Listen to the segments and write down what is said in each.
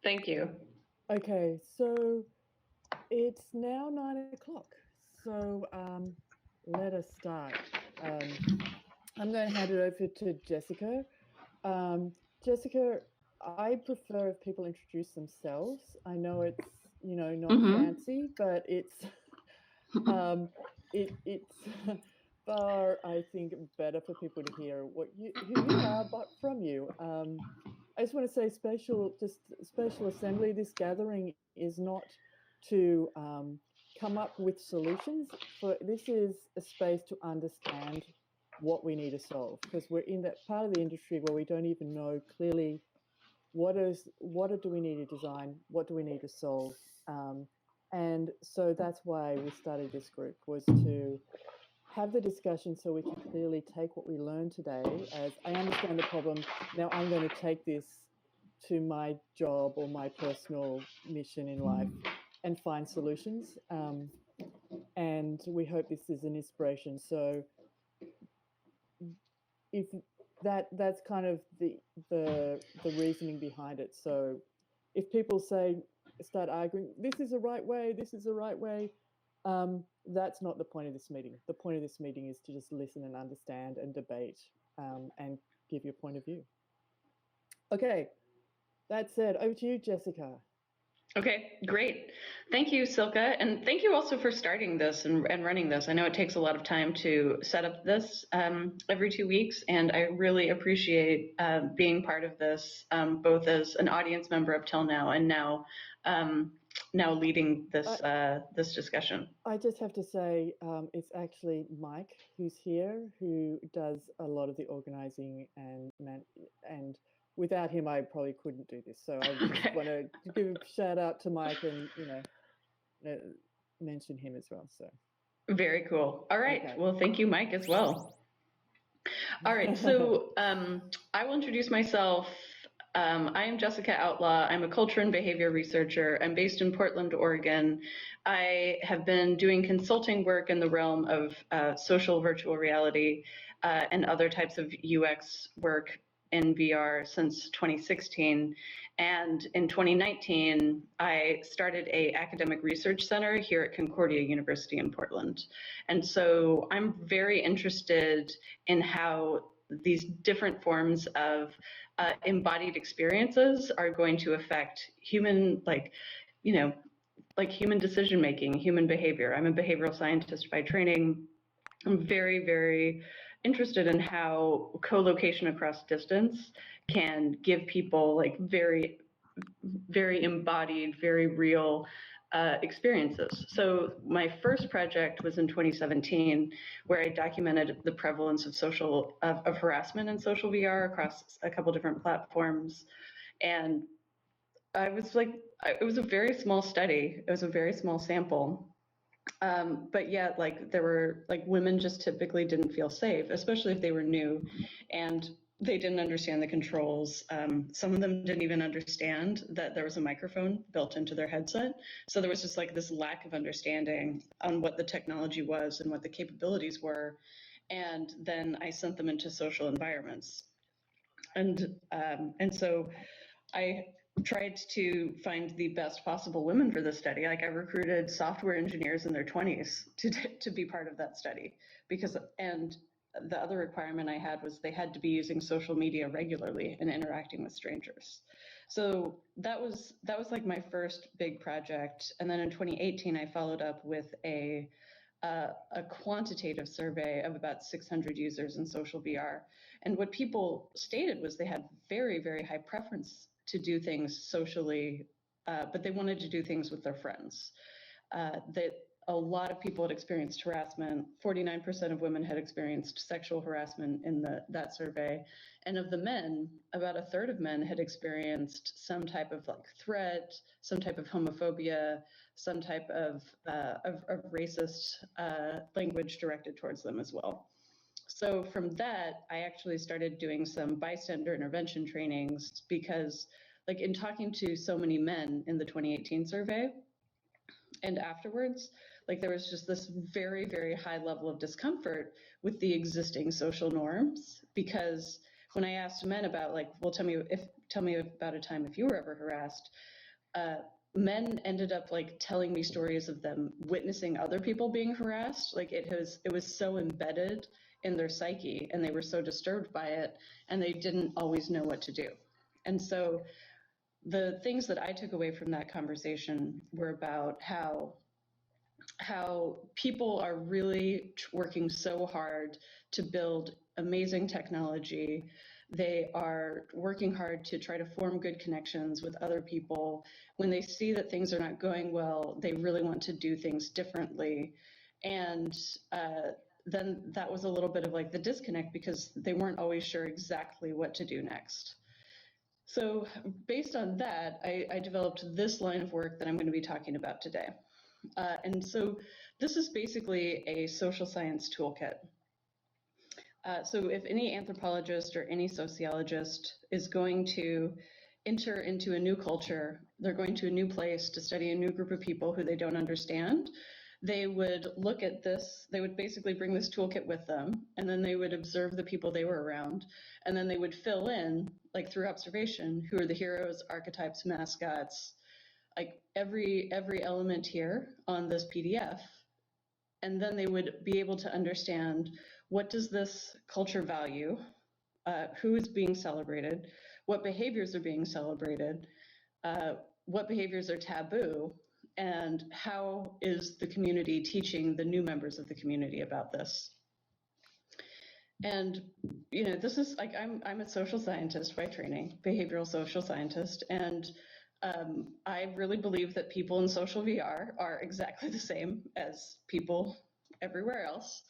Thank you. Okay, so it's now 9 o'clock. So let us start. I'm going to hand it over to Jessica. Jessica, I prefer if people introduce themselves. I know it's not fancy, but it's it's far, I think, better for people to hear who you are, but from you. I just want to say, spatial assembly. This gathering is not to come up with solutions. This is a space to understand what we need to solve, because we're in that part of the industry where we don't even know clearly what do we need to design, what do we need to solve, and so that's why we started this group, was to have the discussion so we can clearly take what we learned today as, I understand the problem, now I'm going to take this to my job or my personal mission in life and find solutions. And we hope this is an inspiration. So if that's kind of the reasoning behind it. So if people start arguing, this is the right way, that's not the point of this meeting. The point of this meeting is to just listen and understand and debate, and give your point of view. Okay, that said, over to you, Jessica. Okay, great. Thank you, Silke. And thank you also for starting this and running this. I know it takes a lot of time to set up this every 2 weeks, and I really appreciate being part of this, both as an audience member up till now and now leading this this discussion. I just have to say, it's actually Mike who's here, who does a lot of the organizing, and without him, I probably couldn't do this. So I just want to give a shout out to Mike and mention him as well. So very cool. All right. Okay. Well, thank you, Mike, as well. All right. So I will introduce myself. I am Jessica Outlaw. I'm a culture and behavior researcher. I'm based in Portland, Oregon. I have been doing consulting work in the realm of social virtual reality and other types of UX work in VR since 2016. And in 2019, I started an academic research center here at Concordia University in Portland. And so I'm very interested in how these different forms of embodied experiences are going to affect human, human decision making, human behavior. I'm a behavioral scientist by training. I'm very, very interested in how co-location across distance can give people very, very embodied, very real experiences. So my first project was in 2017, where I documented the prevalence of harassment in social VR across a couple different platforms. And it was a very small study. It was a very small sample. But yeah, there were women just typically didn't feel safe, especially if they were new and they didn't understand the controls. Some of them didn't even understand that there was a microphone built into their headset. So there was just this lack of understanding on what the technology was and what the capabilities were. And then I sent them into social environments. And so I tried to find the best possible women for this study. I recruited software engineers in their 20s to be part of that study, and the other requirement I had was they had to be using social media regularly and interacting with strangers. So that was my first big project. And then in 2018, I followed up with a quantitative survey of about 600 users in social VR. And what people stated was they had very, very high preference to do things socially, but they wanted to do things with their friends. That a lot of people had experienced harassment. 49% of women had experienced sexual harassment in that survey. And of the men, about a third of men had experienced some type of threat, some type of homophobia, some type of racist language directed towards them as well. So from that, I actually started doing some bystander intervention trainings because, in talking to so many men in the 2018 survey and afterwards, there was just this very, very high level of discomfort with the existing social norms. Because when I asked men about well, tell me about a time if you were ever harassed, men ended up like telling me stories of them witnessing other people being harassed. Like it was so embedded in their psyche, and they were so disturbed by it, and they didn't always know what to do. And so the things that I took away from that conversation were about how people are really working so hard to build amazing technology. They are working hard to try to form good connections with other people. When they see that things are not going well, they really want to do things differently. And then that was a little bit of like the disconnect, because they weren't always sure exactly what to do next. So based on that, I developed this line of work that I'm going to be talking about today. And so this is basically a social science toolkit. So if any anthropologist or any sociologist is going to enter into a new culture, they're going to a new place to study a new group of people who they don't understand, they would look at this, they would basically bring this toolkit with them, and then they would observe the people they were around, and then they would fill in, like through observation, who are the heroes, archetypes, mascots, like every element here on this PDF. And then they would be able to understand, what does this culture value, who is being celebrated, what behaviors are being celebrated, what behaviors are taboo, and how is the community teaching the new members of the community about this. And this is like, I'm a social scientist by training, behavioral social scientist, and I really believe that people in social VR are exactly the same as people everywhere else.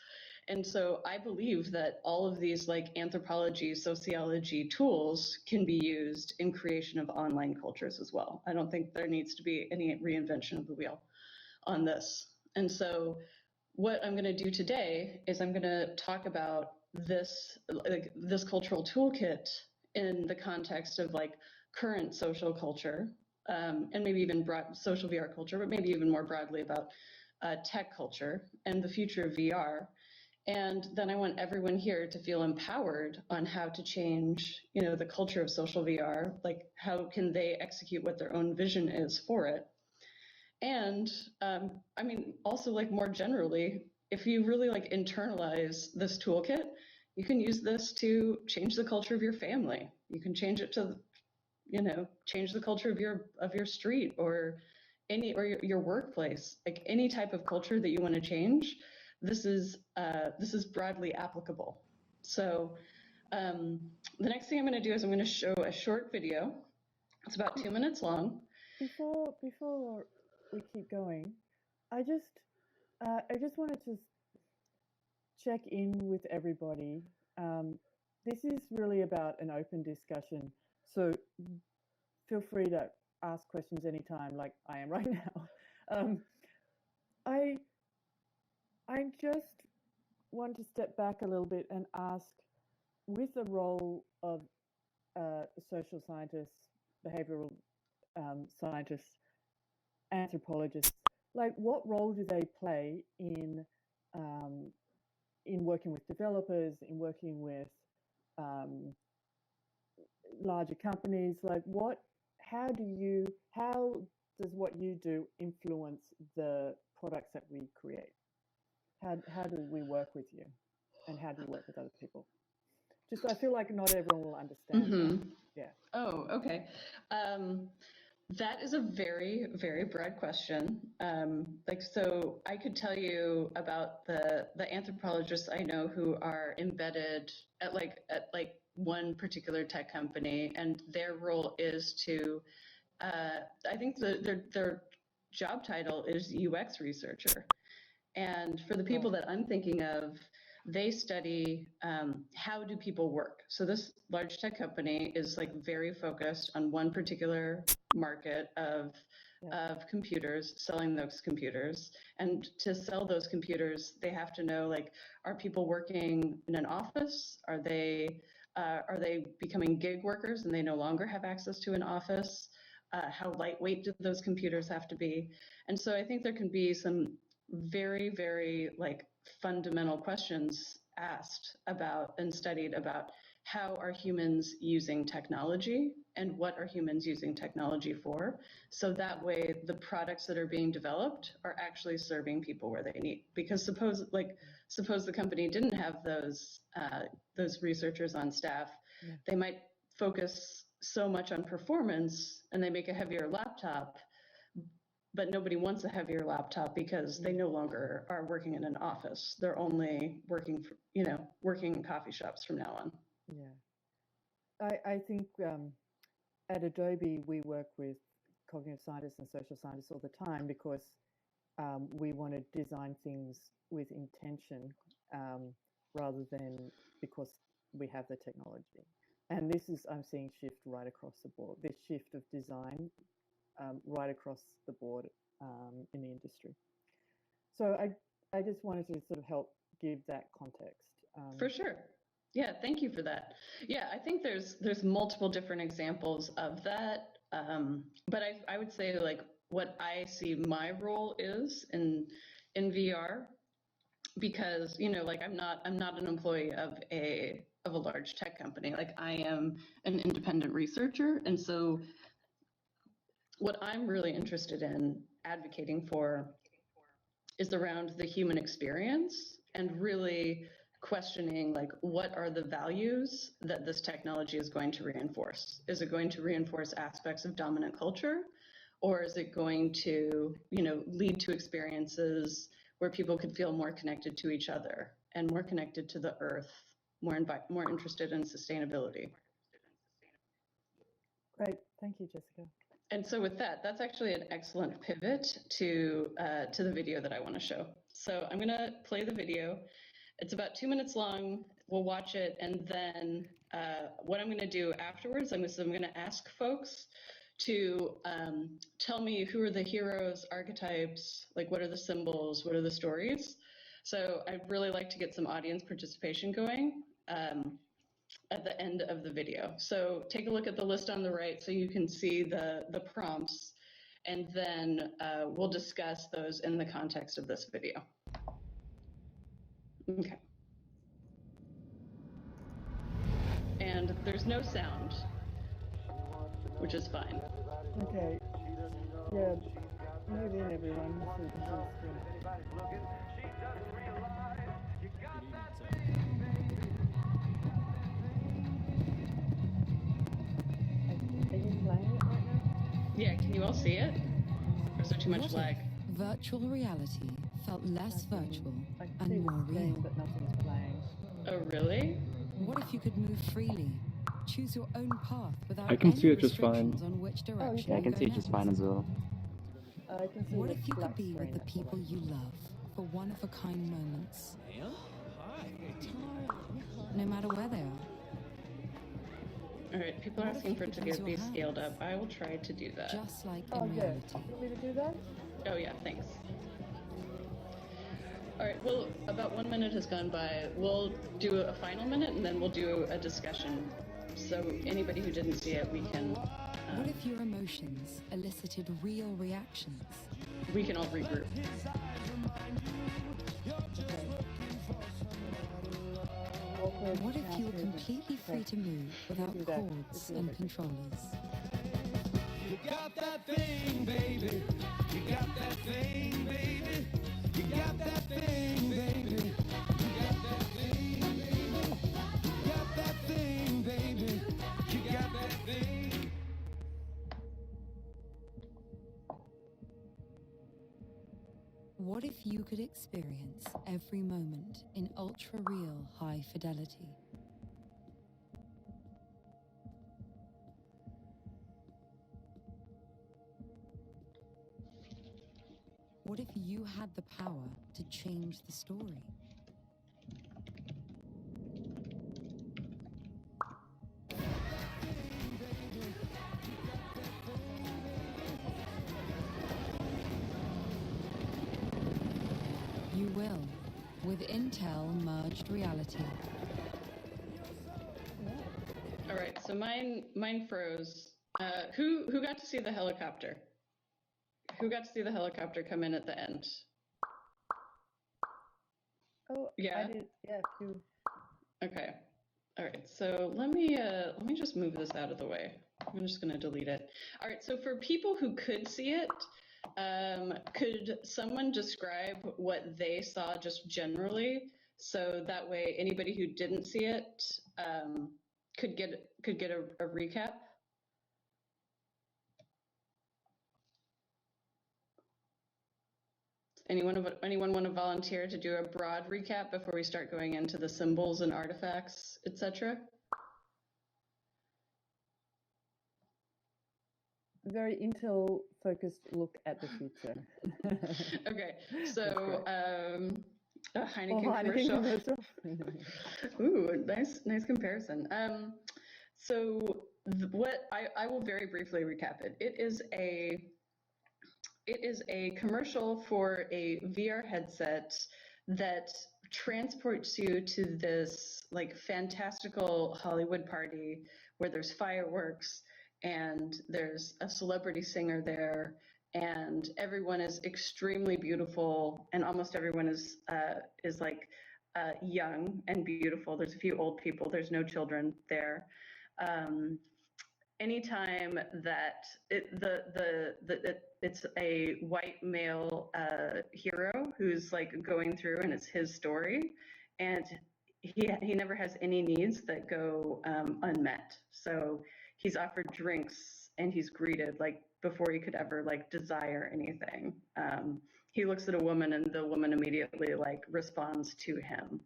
And so I believe that all of these like anthropology, sociology tools can be used in creation of online cultures as well. I don't think there needs to be any reinvention of the wheel on this. And so what I'm going to do today is I'm going to talk about this cultural toolkit in the context of like current social culture, and maybe even broad social VR culture, but maybe even more broadly about tech culture and the future of VR. And then I want everyone here to feel empowered on how to change, the culture of social VR. Like, how can they execute what their own vision is for it? And I mean, also like more generally, if you really like internalize this toolkit, you can use this to change the culture of your family. You can change it to, change the culture of your street or your workplace, like any type of culture that you want to change. This is broadly applicable. So the next thing I'm going to do is I'm going to show a short video. It's about 2 minutes long. Before we keep going, I just wanted to check in with everybody. This is really about an open discussion, so feel free to ask questions anytime, like I am right now. I just want to step back a little bit and ask, with the role of social scientists, behavioral scientists, anthropologists, like what role do they play in working with developers, in working with larger companies? Like how does what you do influence the products that we create? How do we work with you, and how do you work with other people? Just, I feel like not everyone will understand that. Yeah. Oh, okay. That is a very, very broad question. So I could tell you about the anthropologists I know who are embedded at one particular tech company, and their role is to, I think their job title is UX researcher. And for the people that I'm thinking of, they study how do people work. So this large tech company is like very focused on one particular market of computers, selling those computers. And to sell those computers, they have to know, like, are people working in an office? Are they becoming gig workers and they no longer have access to an office? How lightweight do those computers have to be? And so I think there can be some very, very like fundamental questions asked about and studied about how are humans using technology and what are humans using technology for? So that way the products that are being developed are actually serving people where they need. Because suppose the company didn't have those researchers on staff, they might focus so much on performance and they make a heavier laptop, but nobody wants a heavier laptop because they no longer are working in an office. They're only working in coffee shops from now on. Yeah. I think at Adobe, we work with cognitive scientists and social scientists all the time because we want to design things with intention rather than because we have the technology. And this is, I'm seeing shift right across the board, this shift of design right across the board in the industry. So I just wanted to sort of help give that context. For sure. Yeah, thank you for that. Yeah, I think there's multiple different examples of that. But I would say like what I see my role is in VR, because like I'm not an employee of a large tech company. Like I am an independent researcher, and so what I'm really interested in advocating for is around the human experience and really questioning like what are the values that this technology is going to reinforce. Is it going to reinforce aspects of dominant culture, or is it going to lead to experiences where people could feel more connected to each other and more connected to the earth, more interested in sustainability? Great, thank you, Jessica. And so with that, that's actually an excellent pivot to the video that I want to show. So I'm going to play the video. It's about 2 minutes long. We'll watch it, and then what I'm going to do afterwards, I'm going to ask folks to tell me who are the heroes, archetypes, like what are the symbols, what are the stories. So I'd really like to get some audience participation going at the end of the video. So take a look at the list on the right so you can see the prompts, and then we'll discuss those in the context of this video. Okay. And there's no sound, which is fine. Okay. Yeah. Move in, everyone. Are you playing it right now? Yeah, can you all see it? Or is there too much lag? Virtual reality felt less virtual and more real. But nothing's playing. Oh, really? What if you could move freely, choose your own path without I can any see it just restrictions fine. on which direction Yeah, I can see it just fine as well. I can see What the if you could black be with screen, the that's people all. you love for one-of-a-kind moments? Ma'am? Hi. No matter where they are. All right, people are asking for it to be scaled up. I will try to do that. Just like Oh, in yeah. reality. You want me to do that? Oh, yeah, thanks. All right, well, about 1 minute has gone by. We'll do a final minute, and then we'll do a discussion. So anybody who didn't see it, we can... What if your emotions elicited real reactions? We can all regroup. What if you were completely free to move without cords and controllers? You got that thing, baby. You got that thing, baby. You got that thing, baby. You got that thing, baby. You got that thing, baby. You got that thing. What if you could experience every moment in ultra-real high fidelity? What if you had the power to change the story? You will, with Intel merged reality. All right, so mine froze. Who got to see the helicopter? Who got to see the helicopter come in at the end? Oh, Yeah. I did. Yeah, you. Okay. All right, so let me just move this out of the way. I'm just going to delete it. All right, so for people who could see it, could someone describe what they saw just generally? So that way, anybody who didn't see it could get a recap. Anyone want to volunteer to do a broad recap before we start going into the symbols and artifacts, etc.? A very Intel-focused look at the future. Okay, so Heineken Heineken commercial. commercial. Ooh, nice comparison. So what I will very briefly recap it. It is a commercial for a VR headset that transports you to this like fantastical Hollywood party where there's fireworks and there's a celebrity singer there and everyone is extremely beautiful and almost everyone is like young and beautiful. There's a few old people. There's no children there. Anytime that it's a white male hero who's like going through and it's his story, and he never has any needs that go unmet. So he's offered drinks and he's greeted like before he could ever like desire anything. He looks at a woman and the woman immediately like responds to him.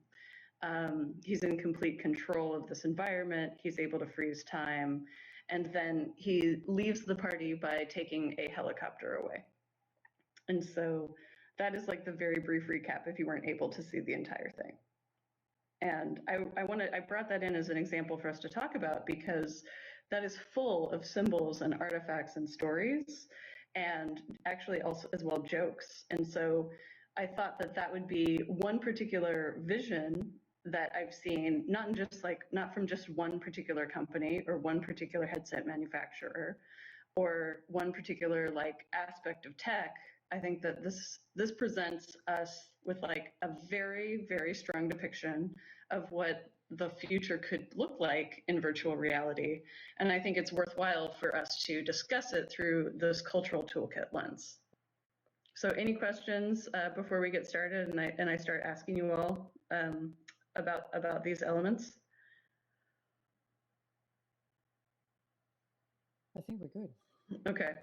He's in complete control of this environment. He's able to freeze time. And then he leaves the party by taking a helicopter away. And so that is like the very brief recap if you weren't able to see the entire thing. And I brought that in as an example for us to talk about because that is full of symbols and artifacts and stories and actually also as well jokes. And so I thought that that would be one particular vision that I've seen, not from just one particular company or one particular headset manufacturer or one particular like aspect of tech. I think that this presents us with like a very, very strong depiction of what the future could look like in virtual reality. And I think it's worthwhile for us to discuss it through this cultural toolkit lens. So any questions before we get started and I start asking you all about these elements? I think we're good. Okay.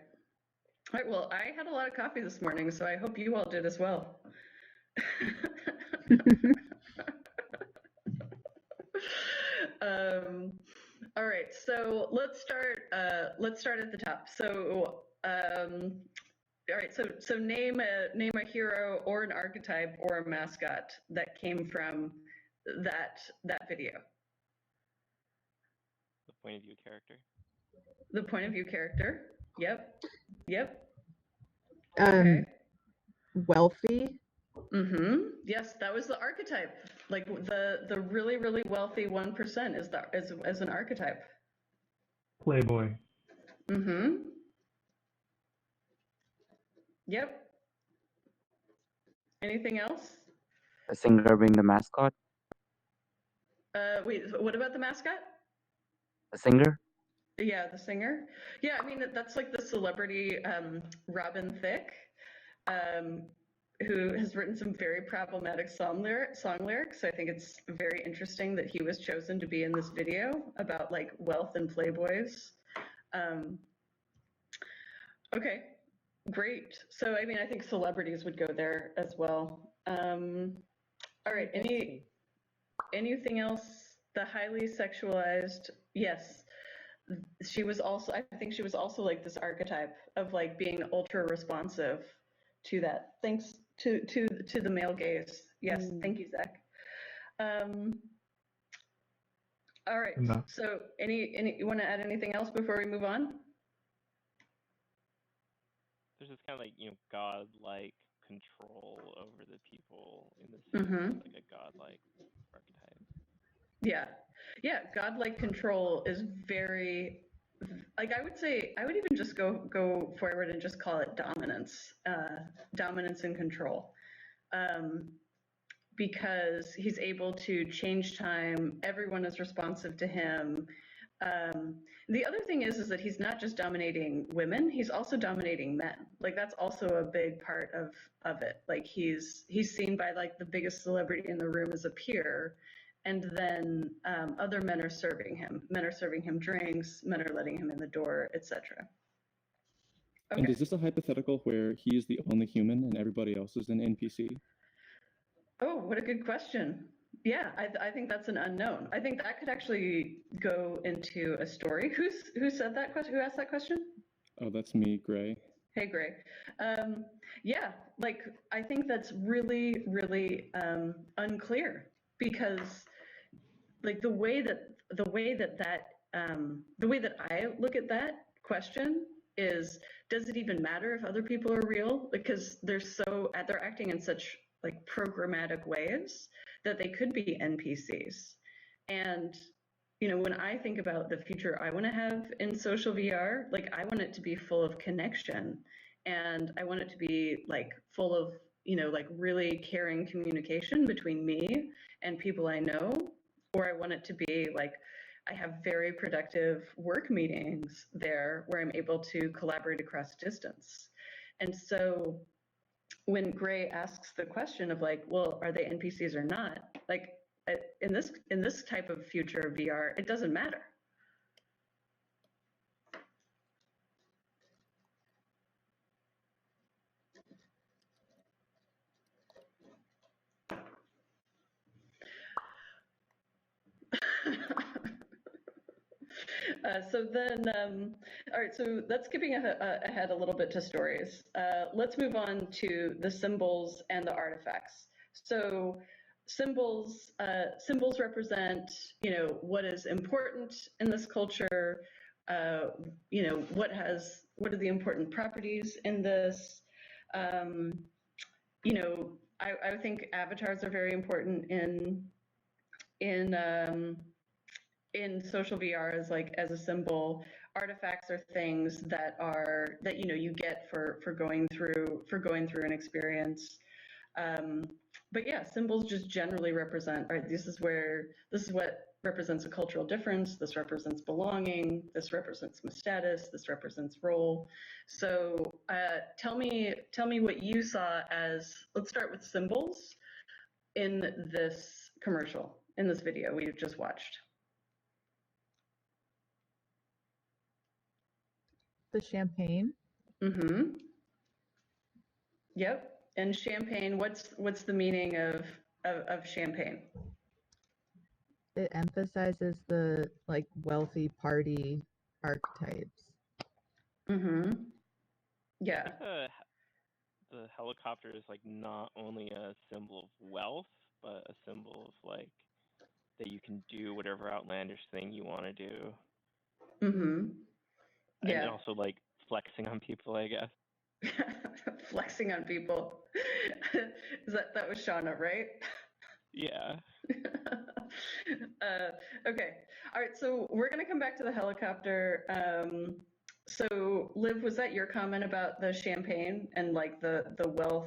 All right, well, I had a lot of coffee this morning, so I hope you all did as well. All right, so let's start at the top. So all right, so name a hero or an archetype or a mascot that came from that video. The point of view character. The point of view character. Yep. Okay. Wealthy. Yes, that was the archetype. Like the really, really wealthy 1% is an archetype. Playboy. Yep. Anything else? A singer being the mascot. Wait, what about the mascot? A singer. Yeah, the singer. Yeah, I mean that's like the celebrity Robin Thicke, who has written some very problematic song lyrics. I think it's very interesting that he was chosen to be in this video about like wealth and playboys. Okay, great. So I mean, I think celebrities would go there as well. All right, anything else? The highly sexualized, yes. She was also, I think she was also like this archetype of like being ultra responsive to that. Thanks to the male gaze. Yes, thank you, Zach. All right. Enough. So you want to add anything else before we move on? There's this kind of like, godlike control over the people in the series, like a godlike archetype. Yeah, godlike control is very, like I would even just go forward and just call it dominance and control. because he's able to change time. Everyone is responsive to him. The other thing is that he's not just dominating women, he's also dominating men. Like that's also a big part of it. Like he's seen by like the biggest celebrity in the room as a peer, and then other men are serving him. Men are serving him drinks, men are letting him in the door, etc. Okay. And is this a hypothetical where he is the only human and everybody else is an NPC? Oh, what a good question. Yeah, I think that's an unknown. I think that could actually go into a story. Who said that question? Who asked that question? Oh, that's me, Gray. Hey, Gray. Yeah, like I think that's really, really unclear because, like the way that I look at that question is, does it even matter if other people are real? Because they're acting in such like programmatic ways that they could be NPCs. And when I think about the future I want to have in social VR, like I want it to be full of connection, and I want it to be like full of like really caring communication between me and people I know, or I want it to be like I have very productive work meetings there where I'm able to collaborate across distance. And so when Gray asks the question of like, well, are they NPCs or not? Like in this type of future of VR, it doesn't matter. So then, all right, so that's skipping ahead a little bit to stories. Let's move on to the symbols and the artifacts. So symbols represent, what is important in this culture, what are the important properties in this. I think avatars are very important in social VR as a symbol. Artifacts are things that you get for going through an experience. But yeah, symbols just generally represent, right, this is what represents a cultural difference, this represents belonging, this represents my status, this represents role. So tell me what you saw as, let's start with symbols in this commercial, in this video we just watched. The champagne. Mm-hmm. Yep. And champagne, what's the meaning of champagne? It emphasizes the like wealthy party archetypes. Mm-hmm. Yeah. The helicopter is like not only a symbol of wealth, but a symbol of like that you can do whatever outlandish thing you want to do. Mm-hmm. Yeah. And also like flexing on people, I guess. Flexing on people. That was Shauna, right? Yeah. Okay. All right. So we're gonna come back to the helicopter. So Liv, was that your comment about the champagne and like the wealth?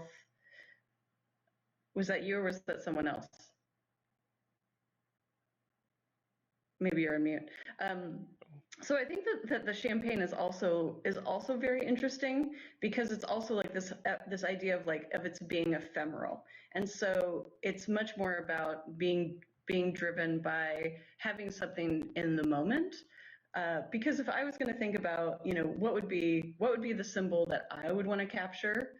Was that you or was that someone else? Maybe you're on mute. So I think that the champagne is also very interesting because it's also like this idea of its being ephemeral, and so it's much more about being driven by having something in the moment. Because if I was going to think about what would be the symbol that I would want to capture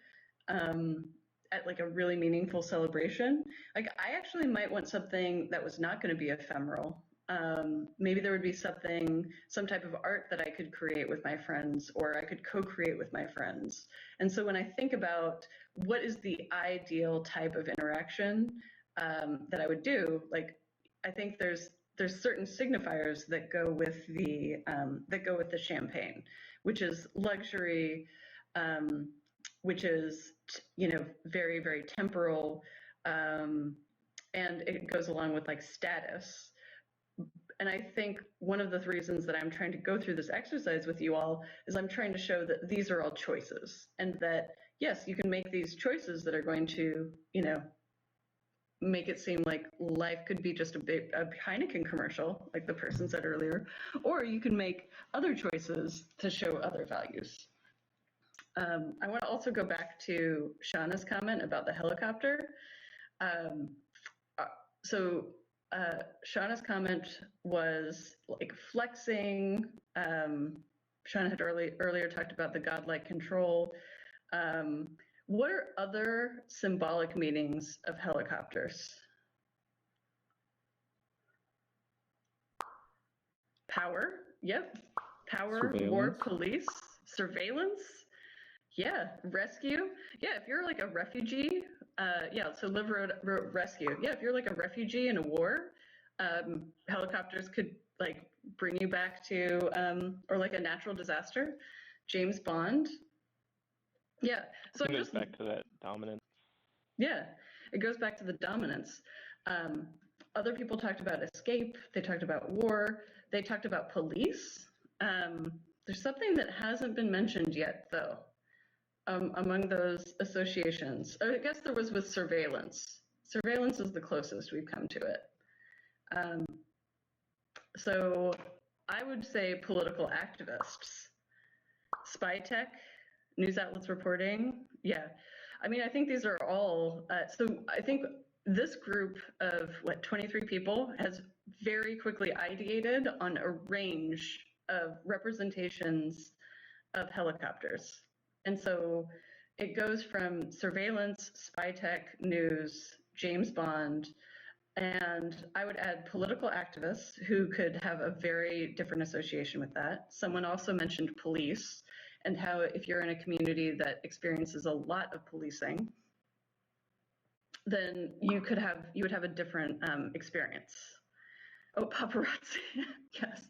at like a really meaningful celebration, like I actually might want something that was not going to be ephemeral. Maybe there would be some type of art that I could create with my friends, or I could co-create with my friends. And so when I think about what is the ideal type of interaction that I would do, like I think there's certain signifiers that go with the champagne, which is luxury, which is very, very temporal, and it goes along with like status. And I think one of the reasons that I'm trying to go through this exercise with you all is I'm trying to show that these are all choices, and that yes, you can make these choices that are going to make it seem like life could be just a Heineken commercial, like the person said earlier, or you can make other choices to show other values. I want to also go back to Shauna's comment about the helicopter. Shauna's comment was like flexing. Shauna had earlier talked about the godlike control. What are other symbolic meanings of helicopters? Power, yep. Power, war, police, surveillance. Yeah, rescue. Yeah, if you're like a refugee, so Live wrote rescue. Yeah, if you're like a refugee in a war, helicopters could like bring you back to, or like a natural disaster. James Bond. Yeah, so it goes back to that dominance. Yeah, it goes back to the dominance. Other people talked about escape. They talked about war. They talked about police. There's something that hasn't been mentioned yet, though. Among those associations, I guess there was with surveillance. Surveillance is the closest we've come to it. So I would say political activists, spy tech, news outlets reporting. Yeah, I mean, I think these are all, so I think this group of 23 people has very quickly ideated on a range of representations of helicopters. And so it goes from surveillance, spy tech, news, James Bond, and I would add political activists who could have a very different association with that. Someone also mentioned police and how if you're in a community that experiences a lot of policing, then you would have a different experience. Oh, paparazzi, yes.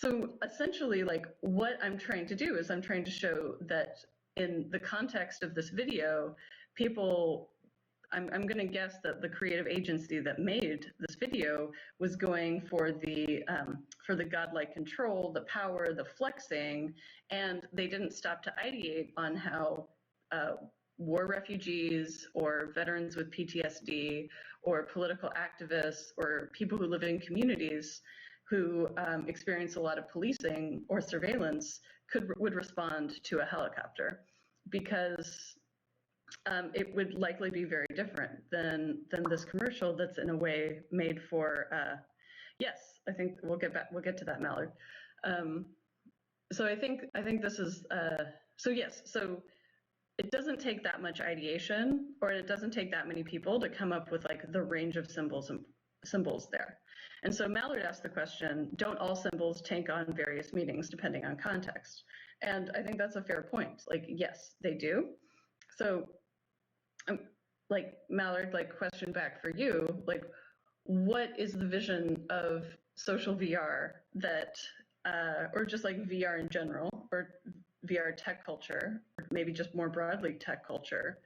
So essentially, like what I'm trying to do is I'm trying to show that in the context of this video, people, I'm going to guess that the creative agency that made this video was going for the godlike control, the power, the flexing, and they didn't stop to ideate on how war refugees or veterans with PTSD or political activists or people who live in communities who experience a lot of policing or surveillance would respond to a helicopter, because it would likely be very different than this commercial that's in a way made for. Yes, I think we'll get to that, Mallard. So I think this is so yes. So it doesn't take that much ideation, or it doesn't take that many people to come up with like the range of symbols there. And so Mallard asked the question, don't all symbols take on various meanings depending on context? And I think that's a fair point. Like, yes, they do. So like Mallard, like question back for you, like what is the vision of social VR that, or just like VR in general, or VR tech culture, or maybe just more broadly tech culture,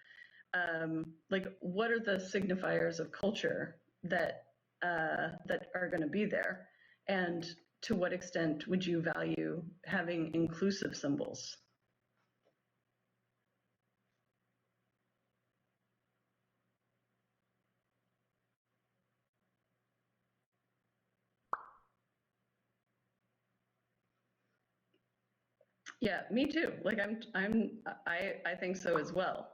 like what are the signifiers of culture that are going to be there, and to what extent would you value having inclusive symbols? Yeah, me too. Like I think so as well.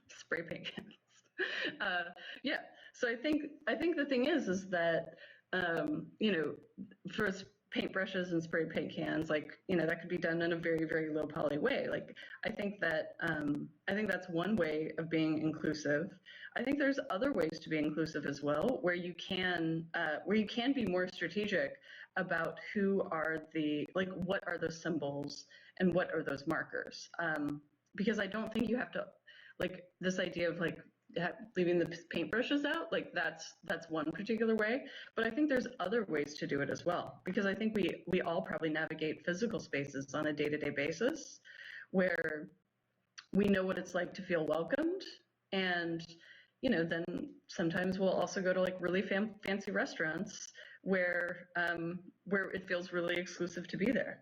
Spray paint cans. Yeah. So I think the thing is that you know, for paintbrushes and spray paint cans, like, you know, that could be done in a very, very low poly way. Like I think that's one way of being inclusive. I think there's other ways to be inclusive as well, where you can be more strategic about who are the, like, what are those symbols and what are those markers. Because I don't think you have to, like, this idea of like leaving the paintbrushes out, like that's one particular way, but I think there's other ways to do it as well, because I think we all probably navigate physical spaces on a day-to-day basis where we know what it's like to feel welcomed, and you know, then sometimes we'll also go to like really fancy restaurants where it feels really exclusive to be there.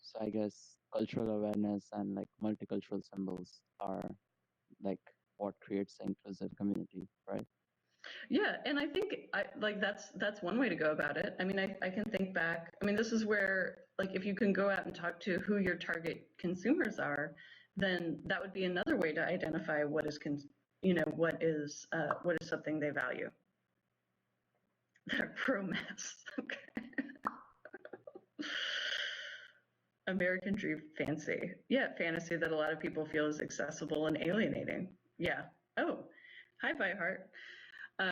So I guess cultural awareness and like multicultural symbols are like what creates an inclusive community, right? Yeah, and I think that's one way to go about it. I mean, I can think back. I mean, this is where like if you can go out and talk to who your target consumers are, then that would be another way to identify what is what is something they value. They're pro-mass. Okay. American Dream Fancy. Yeah, fantasy that a lot of people feel is accessible and alienating. Yeah. Oh, hi, Byheart. I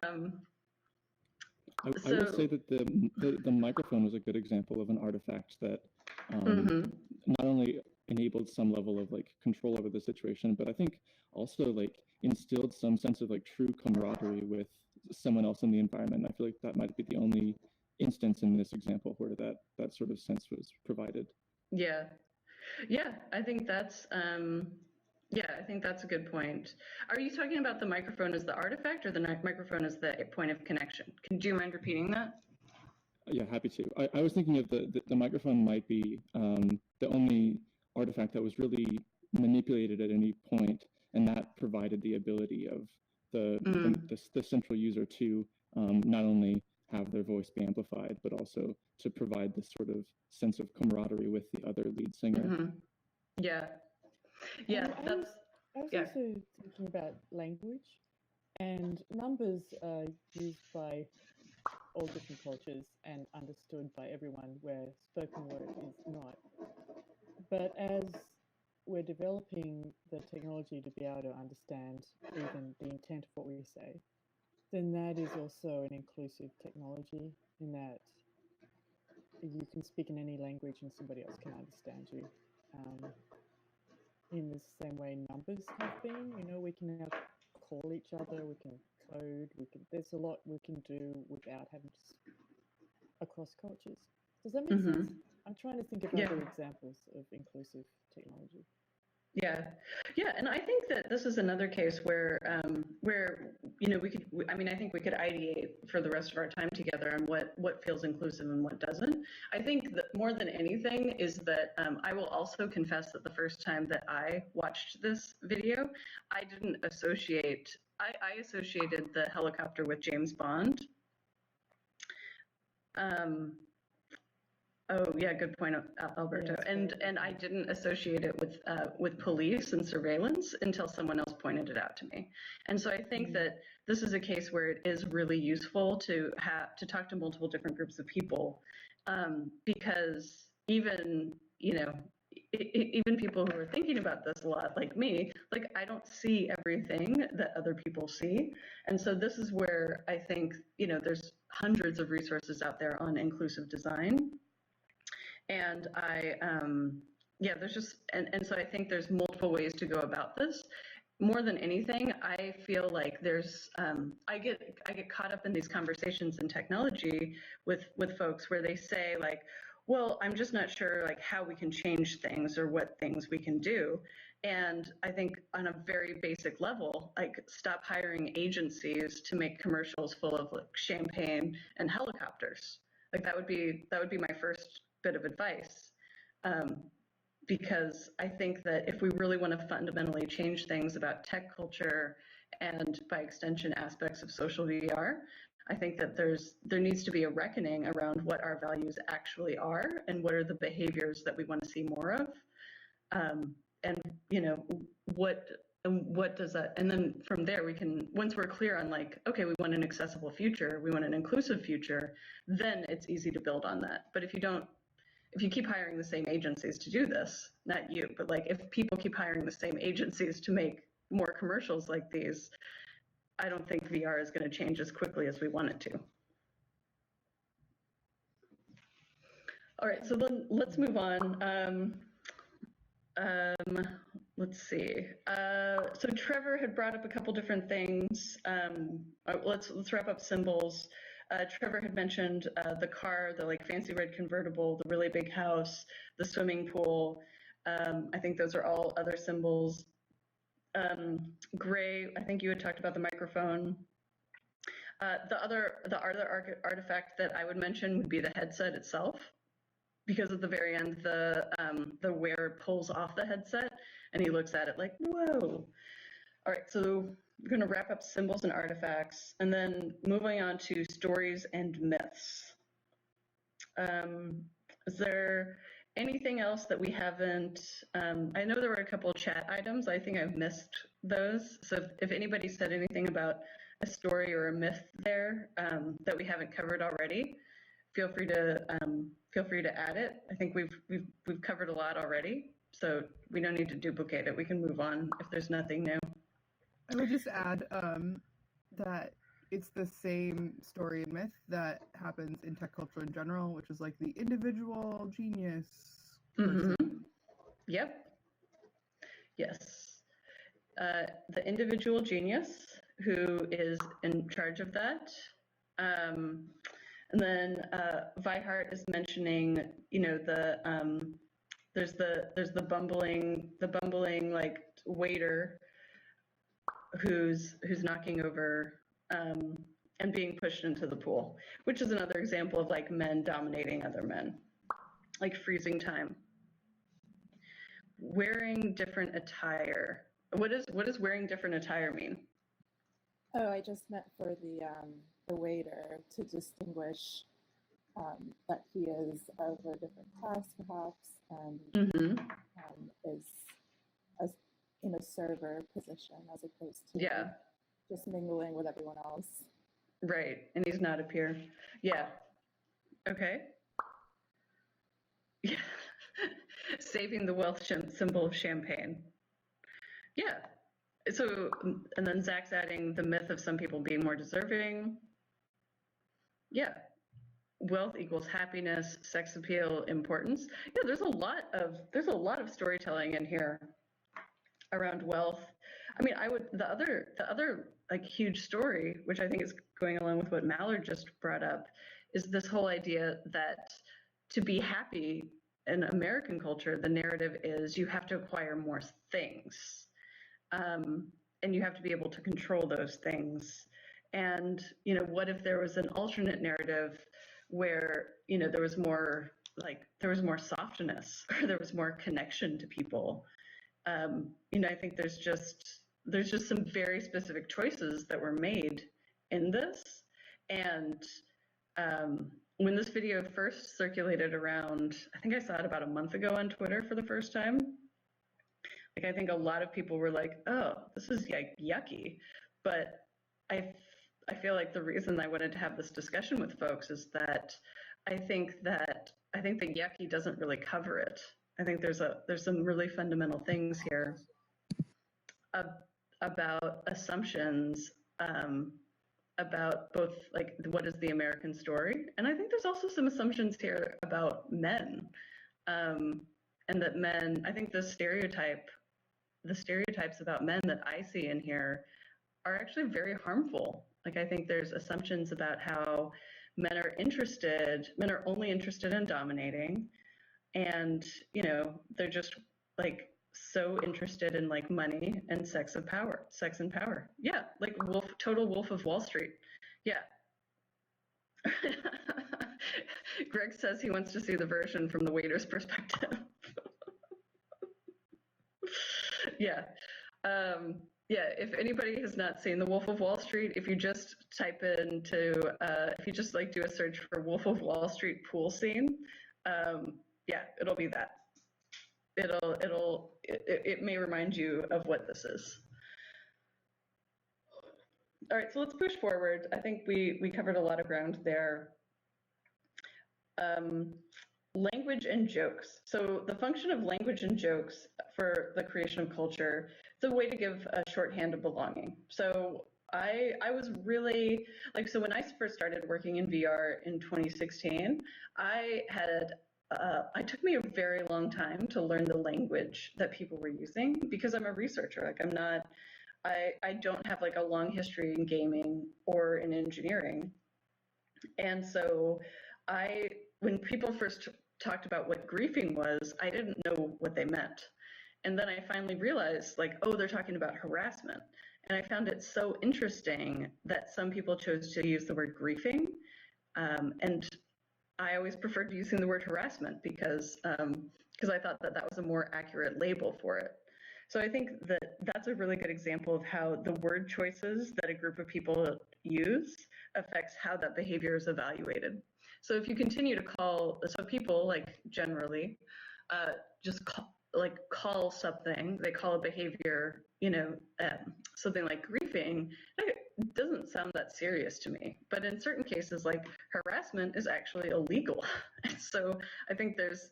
will say that the microphone was a good example of an artifact that not only enabled some level of like control over the situation, but I think also like instilled some sense of like true camaraderie with someone else in the environment. I feel like that might be the only instance in this example where that sort of sense was provided. Yeah. Yeah, I think that's I think that's a good point. Are you talking about the microphone as the artifact or the microphone as the point of connection? Do you mind repeating that? Yeah, happy to. I was thinking of the microphone might be the only artifact that was really manipulated at any point, and that provided the ability of the central user to not only have their voice be amplified, but also to provide this sort of sense of camaraderie with the other lead singer. Yeah. Yeah, I was also thinking about language, and numbers are used by all different cultures and understood by everyone, where spoken word is not. But as we're developing the technology to be able to understand even the intent of what we say, then that is also an inclusive technology in that you can speak in any language and somebody else can understand you. In the same way numbers have been, we can now call each other, we can code, there's a lot we can do without having to across cultures. Does that make sense? I'm trying to think of other examples of inclusive technology. Yeah, yeah, and I think that this is another case where we could. I mean, I think we could ideate for the rest of our time together on what feels inclusive and what doesn't. I think that more than anything is that I will also confess that the first time that I watched this video, I didn't associate. I associated the helicopter with James Bond. Oh yeah, good point, Alberto. Yes, and I didn't associate it with police and surveillance until someone else pointed it out to me. And so I think that this is a case where it is really useful to talk to multiple different groups of people, because even even people who are thinking about this a lot, like me, like I don't see everything that other people see. And so this is where I think there's hundreds of resources out there on inclusive design. And there's just, and so I think there's multiple ways to go about this. More than anything, I feel like there's, I get caught up in these conversations in technology with folks where they say like, well, I'm just not sure like how we can change things or what things we can do. And I think on a very basic level, like stop hiring agencies to make commercials full of like champagne and helicopters. Like that would be my first bit of advice, because I think that if we really want to fundamentally change things about tech culture and by extension aspects of social VR, I think that there needs to be a reckoning around what our values actually are and what are the behaviors that we want to see more of, and what does that, and then from there we can, once we're clear on like, okay, we want an accessible future, we want an inclusive future, then it's easy to build on that. But if you keep hiring the same agencies to do this, not you, but like if people keep hiring the same agencies to make more commercials like these, I don't think VR is going to change as quickly as we want it to. All right, so then let's move on. Let's see. So Trevor had brought up a couple different things. Let's wrap up symbols. Trevor had mentioned the car, the like fancy red convertible, the really big house, the swimming pool. I think those are all other symbols. Gray, I think you had talked about the microphone. The other artifact that I would mention would be the headset itself, because at the very end, the wearer pulls off the headset and he looks at it like, whoa. All right, so we're going to wrap up symbols and artifacts, and then moving on to stories and myths. Is there anything else that we haven't? I know there were a couple chat items. I think I've missed those. So if anybody said anything about a story or a myth there that we haven't covered already, feel free to add it. I think we've covered a lot already, so we don't need to duplicate it. We can move on if there's nothing new. I would just add that it's the same story and myth that happens in tech culture in general, which is like the individual genius person. Yep. Yes. The individual genius who is in charge of that. And then Vihart is mentioning, you know, there's the bumbling like waiter who's knocking over and being pushed into the pool, which is another example of like men dominating other men, like freezing time. Wearing different attire. What does wearing different attire mean? Oh, I just meant for the waiter to distinguish that he is of a different class, perhaps, and is in a server position as opposed to just mingling with everyone else. Right, and he's not a peer. Yeah. Okay. Yeah. Saving the wealth symbol of champagne. Yeah. So, and then Zach's adding the myth of some people being more deserving. Yeah. Wealth equals happiness, sex appeal, importance. Yeah, there's a lot of storytelling in here around wealth. I mean, the other like huge story, which I think is going along with what Mallard just brought up, is this whole idea that to be happy in American culture, the narrative is you have to acquire more things, and you have to be able to control those things. And you know, what if there was an alternate narrative where, you know, there was more softness, or there was more connection to people? You know, I think there's just some very specific choices that were made in this. And when this video first circulated around, I think I saw it about a month ago on Twitter for the first time. Like, I think a lot of people were like, "Oh, this is like yucky," but I feel like the reason I wanted to have this discussion with folks is that I think the yucky doesn't really cover it. I think there's some really fundamental things here about assumptions about both like what is the American story, and I think there's also some assumptions here about men, and that men. I think the stereotypes about men that I see in here are actually very harmful. Like, I think there's assumptions about how men are only interested in dominating, and you know, they're just like so interested in like money and sex and power. Yeah, like total Wolf of Wall Street. Yeah. Greg says he wants to see the version from the waiter's perspective. Yeah. Yeah, if anybody has not seen The Wolf of Wall Street, if you just type into, if you just like do a search for Wolf of Wall Street pool scene, yeah, it'll be that. It may remind you of what this is. All right, so let's push forward. I think we covered a lot of ground there. Language and jokes. So the function of language and jokes for the creation of culture, it's a way to give a shorthand of belonging. So I was really, like, so when I first started working in VR in 2016, it took me a very long time to learn the language that people were using, because I'm a researcher. Like, I don't have like a long history in gaming or in engineering. And so when people first talked about what griefing was, I didn't know what they meant. And then I finally realized, like, oh, they're talking about harassment. And I found it so interesting that some people chose to use the word griefing. And I always preferred using the word harassment because I thought that that was a more accurate label for it. So I think that that's a really good example of how the word choices that a group of people use affects how that behavior is evaluated. So if you continue to call, so people like generally just call something, they call a behavior, something like griefing, it doesn't sound that serious to me. But in certain cases, like harassment is actually illegal. So I think there's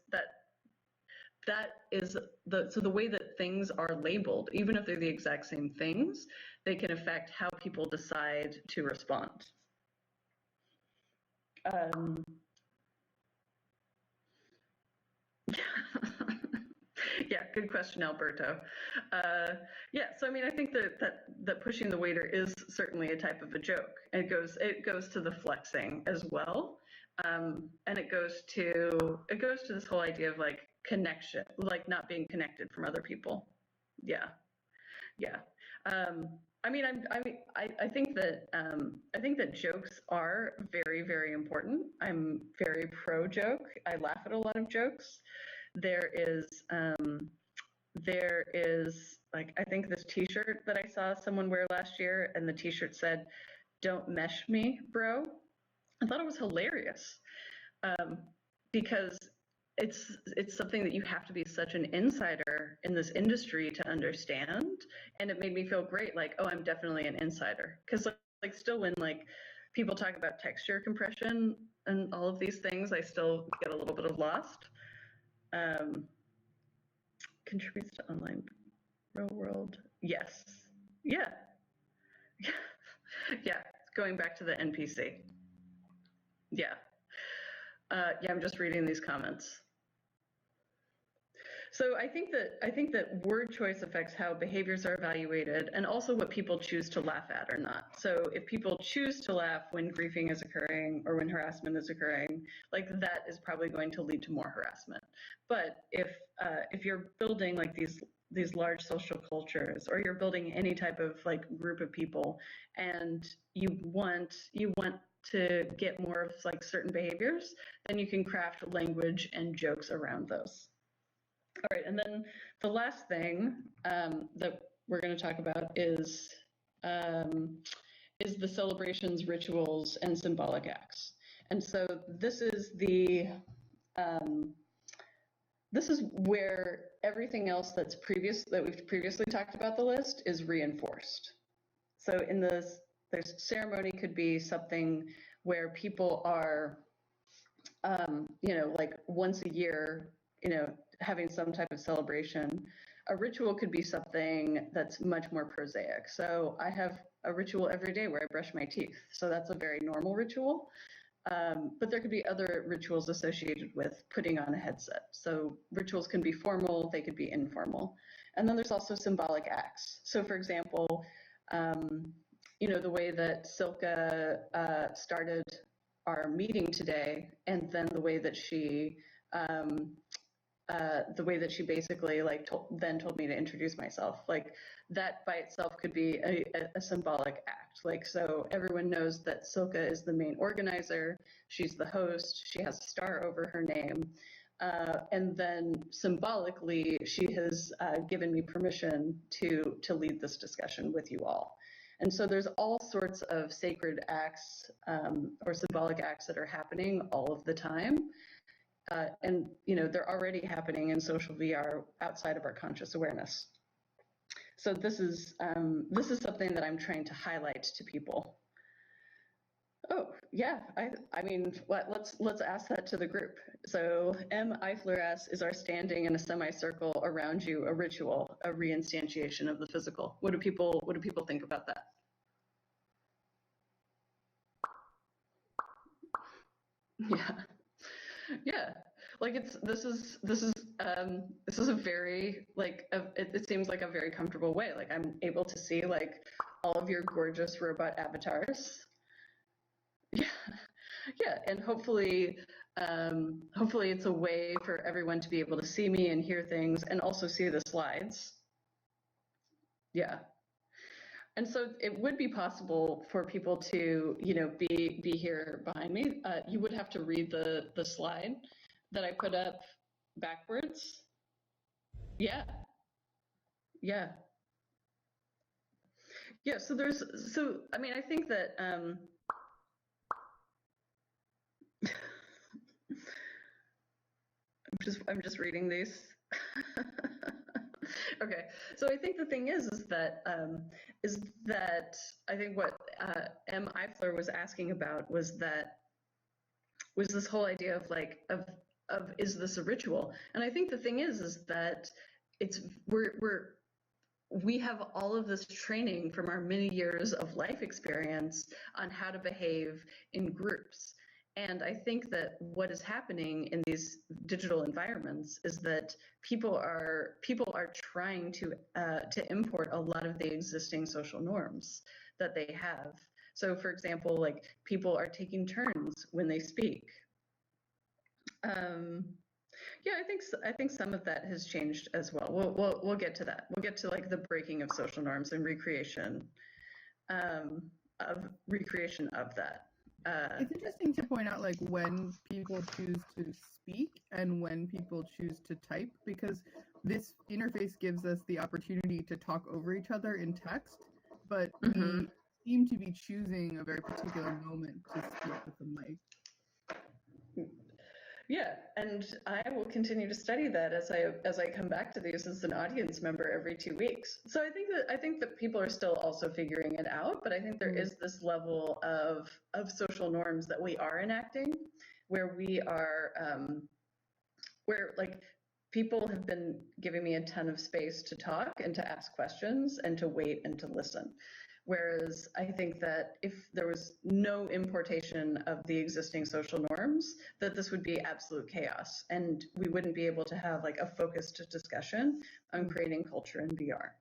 that is the way that things are labeled, even if they're the exact same things, they can affect how people decide to respond. Yeah, good question, Alberto. Yeah, so I mean, I think that pushing the waiter is certainly a type of a joke. It goes to the flexing as well, and it goes to this whole idea of like connection, like not being connected from other people. Yeah, yeah. I mean, I think that jokes are very, very important. I'm very pro joke. I laugh at a lot of jokes. There is like, I think this t-shirt that I saw someone wear last year, and the t-shirt said, "Don't mesh me, bro." I thought it was hilarious, because it's something that you have to be such an insider in this industry to understand, and it made me feel great, like, oh, I'm definitely an insider. Because like still when like people talk about texture compression and all of these things, I still get a little bit of lost. Contributes to online real world. Yes. Yeah. Yeah. Going back to the NPC. Yeah. Yeah, I'm just reading these comments. So I think that word choice affects how behaviors are evaluated, and also what people choose to laugh at or not. So if people choose to laugh when griefing is occurring or when harassment is occurring, like that is probably going to lead to more harassment. But if you're building like these large social cultures, or you're building any type of like group of people, and you want to get more of like certain behaviors, then you can craft language and jokes around those. All right, and then the last thing that we're going to talk about is the celebrations, rituals, and symbolic acts. And so this is where everything else that we've previously talked about the list is reinforced. So in this, there's ceremony could be something where people are, like once a year, having some type of celebration. A ritual could be something that's much more prosaic. So I have a ritual every day where I brush my teeth. So that's a very normal ritual. But there could be other rituals associated with putting on a headset. So rituals can be formal, they could be informal. And then there's also symbolic acts. So for example, the way that Silke started our meeting today, and then the way that she basically then told me to introduce myself, like that by itself could be a symbolic act. Like, so everyone knows that Silke is the main organizer, she's the host, she has a star over her name, and then symbolically she has given me permission to lead this discussion with you all. And so there's all sorts of sacred acts or symbolic acts that are happening all of the time. And they're already happening in social VR outside of our conscious awareness. So this is something that I'm trying to highlight to people. Oh yeah, I mean, let's ask that to the group. So M. Eifler asks, is our standing in a semicircle around you a ritual, a reinstantiation of the physical? What do people think about that? Yeah. Yeah, like this is a very it seems like a very comfortable way. Like I'm able to see like all of your gorgeous robot avatars. Yeah, yeah, and hopefully it's a way for everyone to be able to see me and hear things, and also see the slides. Yeah. And so it would be possible for people to, be here behind me. You would have to read the slide that I put up backwards. Yeah. Yeah. Yeah. So I mean, I think that, I'm just reading these. Okay, so I think the thing is that I think what M. Eifler was asking about was this whole idea of like of is this a ritual? And I think the thing is that we have all of this training from our many years of life experience on how to behave in groups. And I think that what is happening in these digital environments is that people are trying to import a lot of the existing social norms that they have. So, for example, like people are taking turns when they speak. Yeah, I think some of that has changed as well. We'll get to that. We'll get to like the breaking of social norms and recreation of that. It's interesting to point out like when people choose to speak and when people choose to type, because this interface gives us the opportunity to talk over each other in text, but we seem to be choosing a very particular moment to speak with the mic. Yeah, and I will continue to study that as I come back to these as an audience member every 2 weeks. So I think that people are still also figuring it out, but I think there is this level of social norms that we are enacting, where we are where like people have been giving me a ton of space to talk and to ask questions and to wait and to listen. Whereas I think that if there was no importation of the existing social norms, that this would be absolute chaos and we wouldn't be able to have like a focused discussion on creating culture in VR.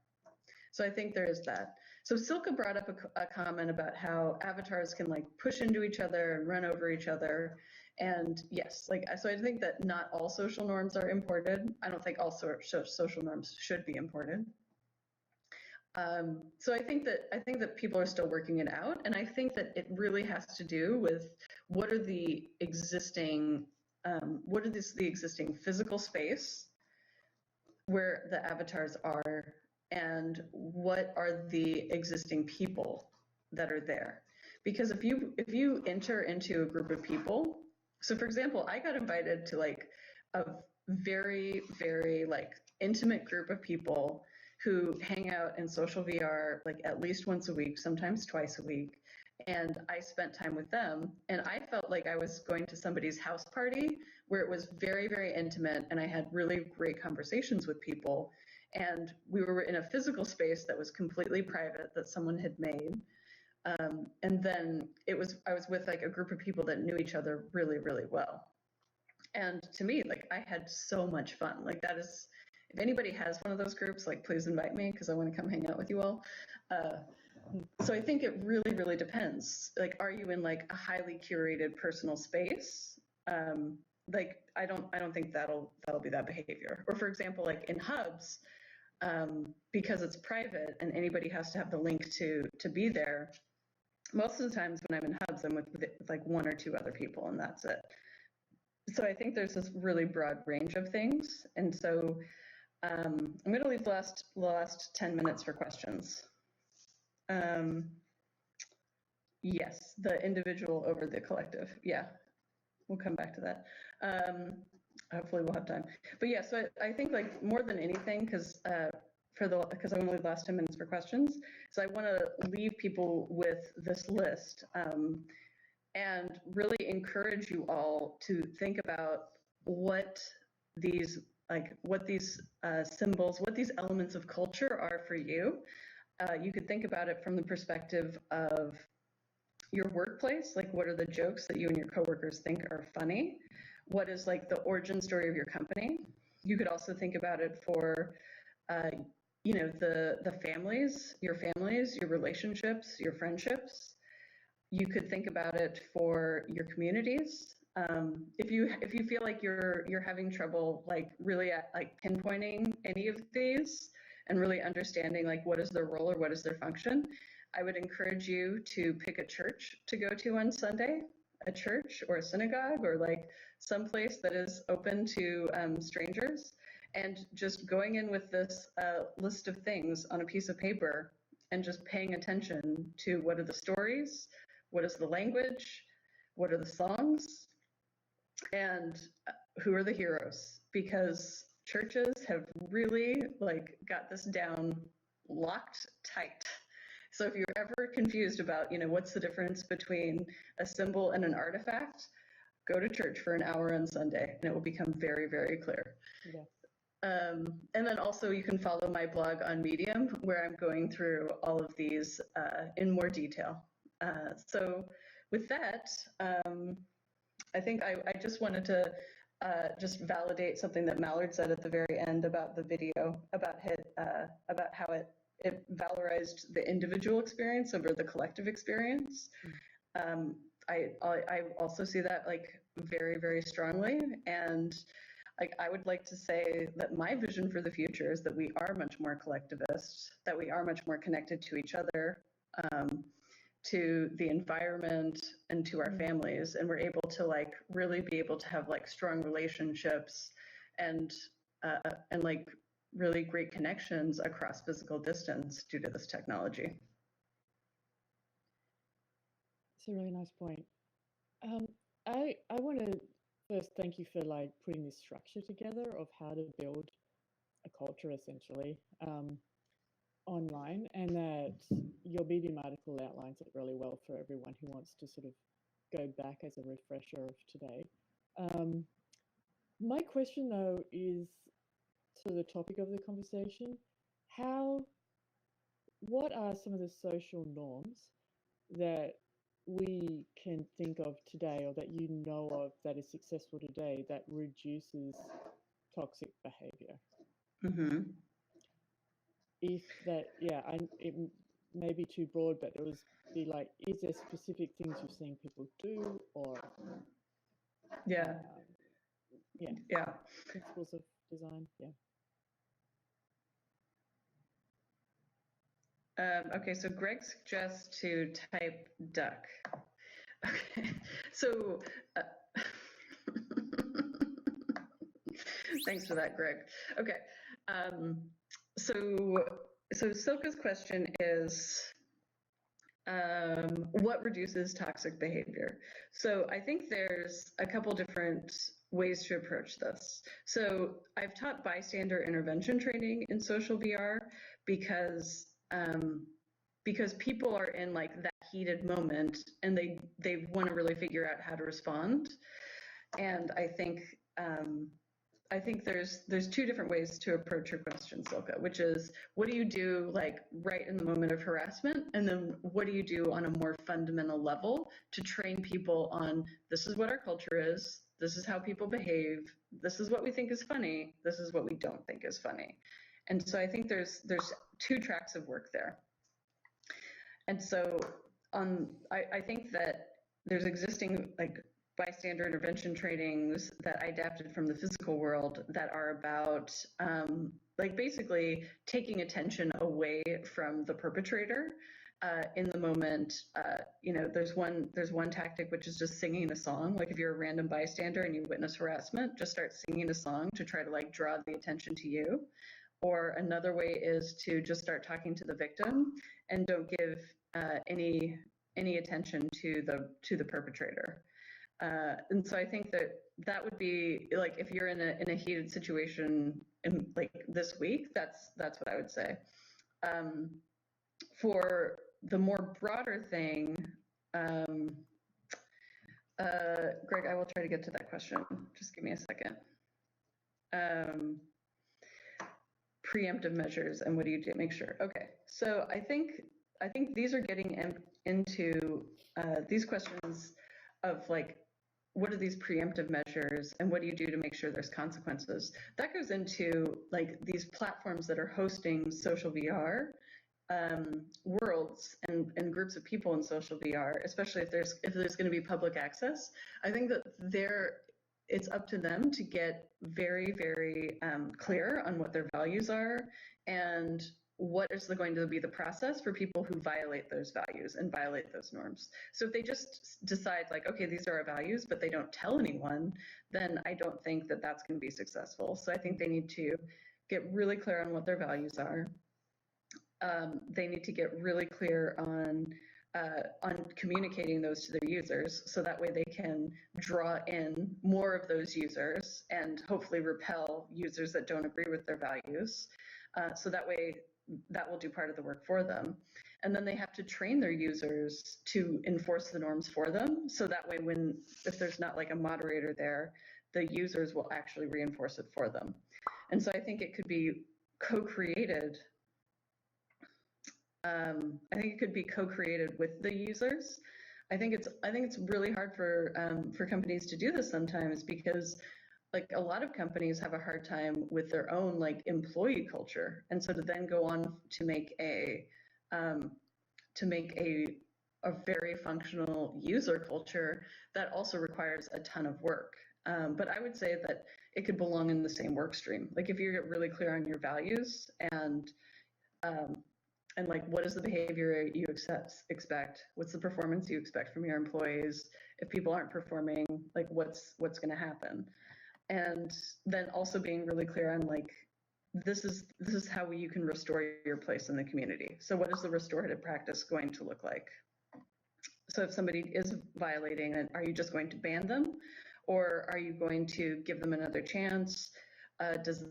So I think there is that. So Silka brought up a comment about how avatars can like push into each other and run over each other. And yes, like, so I think that not all social norms are imported. I don't think all social norms should be imported. So I think that people are still working it out, and I think that it really has to do with what are the existing physical space where the avatars are, and what are the existing people that are there. Because if you enter into a group of people, so for example, I got invited to like a very, very like intimate group of people who hang out in social VR like at least once a week, sometimes twice a week. And I spent time with them, and I felt like I was going to somebody's house party where it was very, very intimate, and I had really great conversations with people. And we were in a physical space that was completely private that someone had made. And then I was with like a group of people that knew each other really, really well. And to me, like I had so much fun. Like that is, if anybody has one of those groups, like please invite me because I want to come hang out with you all. So I think it really, really depends. Like, are you in like a highly curated personal space? Like I don't think that'll be that behavior. Or for example, like in hubs, because it's private and anybody has to have the link to be there. Most of the times when I'm in hubs, I'm with like one or two other people, and that's it. So I think there's this really broad range of things, and so I'm going to leave the last 10 minutes for questions. Yes, the individual over the collective. Yeah, we'll come back to that. Hopefully we'll have time. But yeah, so I think like more than anything, because I want to leave the last 10 minutes for questions, so I want to leave people with this list and really encourage you all to think about what these symbols, what these elements of culture are for you. You could think about it from the perspective of your workplace, like what are the jokes that you and your coworkers think are funny? What is like the origin story of your company? You could also think about it for, the families, your relationships, your friendships. You could think about it for your communities. If you feel like you're having trouble like really at like pinpointing any of these, and really understanding like what is their role or what is their function, I would encourage you to pick a church to go to on Sunday, a church or a synagogue or like someplace that is open to strangers, and just going in with this list of things on a piece of paper and just paying attention to what are the stories, what is the language, what are the songs, and who are the heroes, because churches have really like got this down locked tight. So if you're ever confused about, what's the difference between a symbol and an artifact, go to church for an hour on Sunday and it will become very, very clear. Yeah. And then also you can follow my blog on Medium, where I'm going through all of these in more detail. So with that, I think I just wanted to just validate something that Mallard said at the very end about the video, about how it valorized the individual experience over the collective experience. I also see that like very, very strongly. And like, I would like to say that my vision for the future is that we are much more collectivist, that we are much more connected to each other, to the environment, and to our families, and we're able to like really be able to have like strong relationships and like really great connections across physical distance due to this technology. It's a really nice point. I want to first thank you for like putting this structure together of how to build a culture essentially online, and that your Medium article outlines it really well for everyone who wants to sort of go back as a refresher of today. My question though is to the topic of the conversation: what are some of the social norms that we can think of today, or that you know of that is successful today, that reduces toxic behavior? Mm-hmm. If that, it may be too broad, but it was be like, is there specific things you're seeing people do, or yeah, principles of design, okay, so Greg suggests to type duck. Okay, so thanks for that, Greg. Okay, so Silka's question is, what reduces toxic behavior? So I think there's a couple different ways to approach this. So I've taught bystander intervention training in social VR because people are in like that heated moment and they want to really figure out how to respond. And I think there's two different ways to approach your question, Silka, which is, what do you do like right in the moment of harassment? And then what do you do on a more fundamental level to train people on, this is what our culture is, this is how people behave, this is what we think is funny, this is what we don't think is funny. And so I think there's two tracks of work there. And so I think that there's existing like bystander intervention trainings that I adapted from the physical world that are about like basically taking attention away from the perpetrator in the moment. There's one tactic which is just singing a song. Like if you're a random bystander and you witness harassment, just start singing a song to try to like draw the attention to you. Or another way is to just start talking to the victim and don't give any attention to the perpetrator. And so I think that would be like, if you're in a heated situation in like this week, that's what I would say. For the more broader thing, Greg, I will try to get to that question. Just give me a second. Preemptive measures and what do you do to make sure? Okay, so I think these are getting into these questions of like, what are these preemptive measures and what do you do to make sure there's consequences? That goes into like these platforms that are hosting social VR worlds and groups of people in social VR, especially if there's going to be public access. I think that it's up to them to get very, very clear on what their values are and what is going to be the process for people who violate those values and violate those norms. So if they just decide like, okay, these are our values, but they don't tell anyone, then I don't think that that's going to be successful. So I think they need to get really clear on what their values are. They need to get really clear on communicating those to their users, so that way they can draw in more of those users and hopefully repel users that don't agree with their values. So that way that will do part of the work for them. And then they have to train their users to enforce the norms for them. So that way if there's not like a moderator there, the users will actually reinforce it for them. And so I think it could be co-created. I think it could be co-created with the users. I think it's really hard for companies to do this sometimes, because like a lot of companies have a hard time with their own like employee culture, and so to then go on to make a very functional user culture, that also requires a ton of work. But I would say that it could belong in the same work stream. Like if you get really clear on your values and like what is the behavior you expect, what's the performance you expect from your employees, if people aren't performing, like what's going to happen. And then also being really clear on like, this is how you can restore your place in the community. So what is the restorative practice going to look like? So if somebody is violating it, are you just going to ban them, or are you going to give them another chance? Does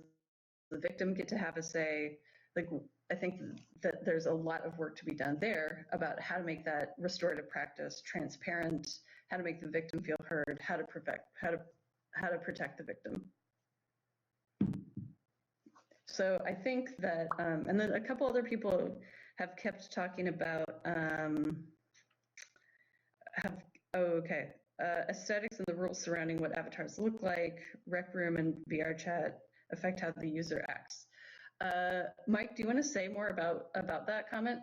the victim get to have a say? Like, I think that there's a lot of work to be done there about how to make that restorative practice transparent, how to make the victim feel heard, how to protect the victim. So I think that, and then a couple other people have kept talking about aesthetics and the rules surrounding what avatars look like, Rec Room and VR chat affect how the user acts. Mike, do you want to say more about that comment?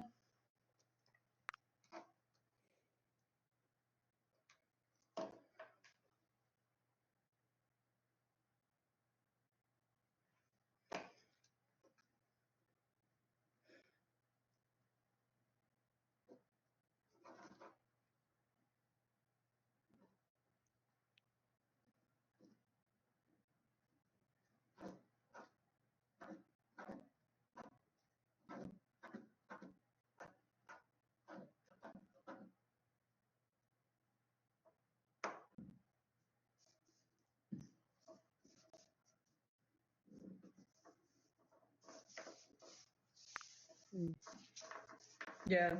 Yeah,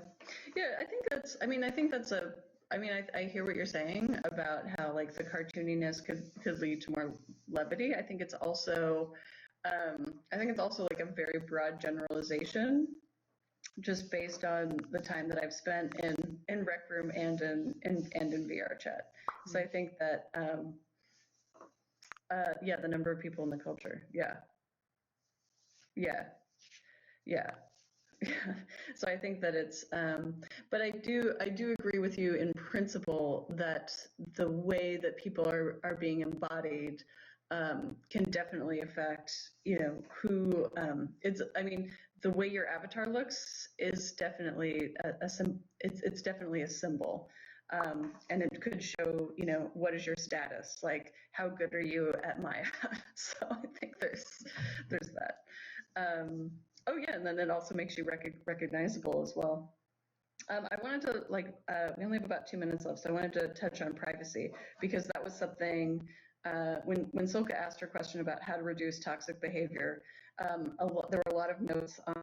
I think that's. I hear what you're saying about how like the cartooniness could lead to more levity. I think it's also, like a very broad generalization, just based on the time that I've spent in Rec Room and in VR chat. So I think that, the number of people in the culture. Yeah. So I think that it's, but I do agree with you in principle that the way that people are being embodied can definitely affect, who the way your avatar looks is definitely it's definitely a symbol. And it could show, what is your status? Like, how good are you at Maya? So I think there's that. Oh yeah, and then it also makes you recognizable as well. I wanted to we only have about 2 minutes left, so I wanted to touch on privacy, because that was something when Silke asked her question about how to reduce toxic behavior. There were a lot of notes on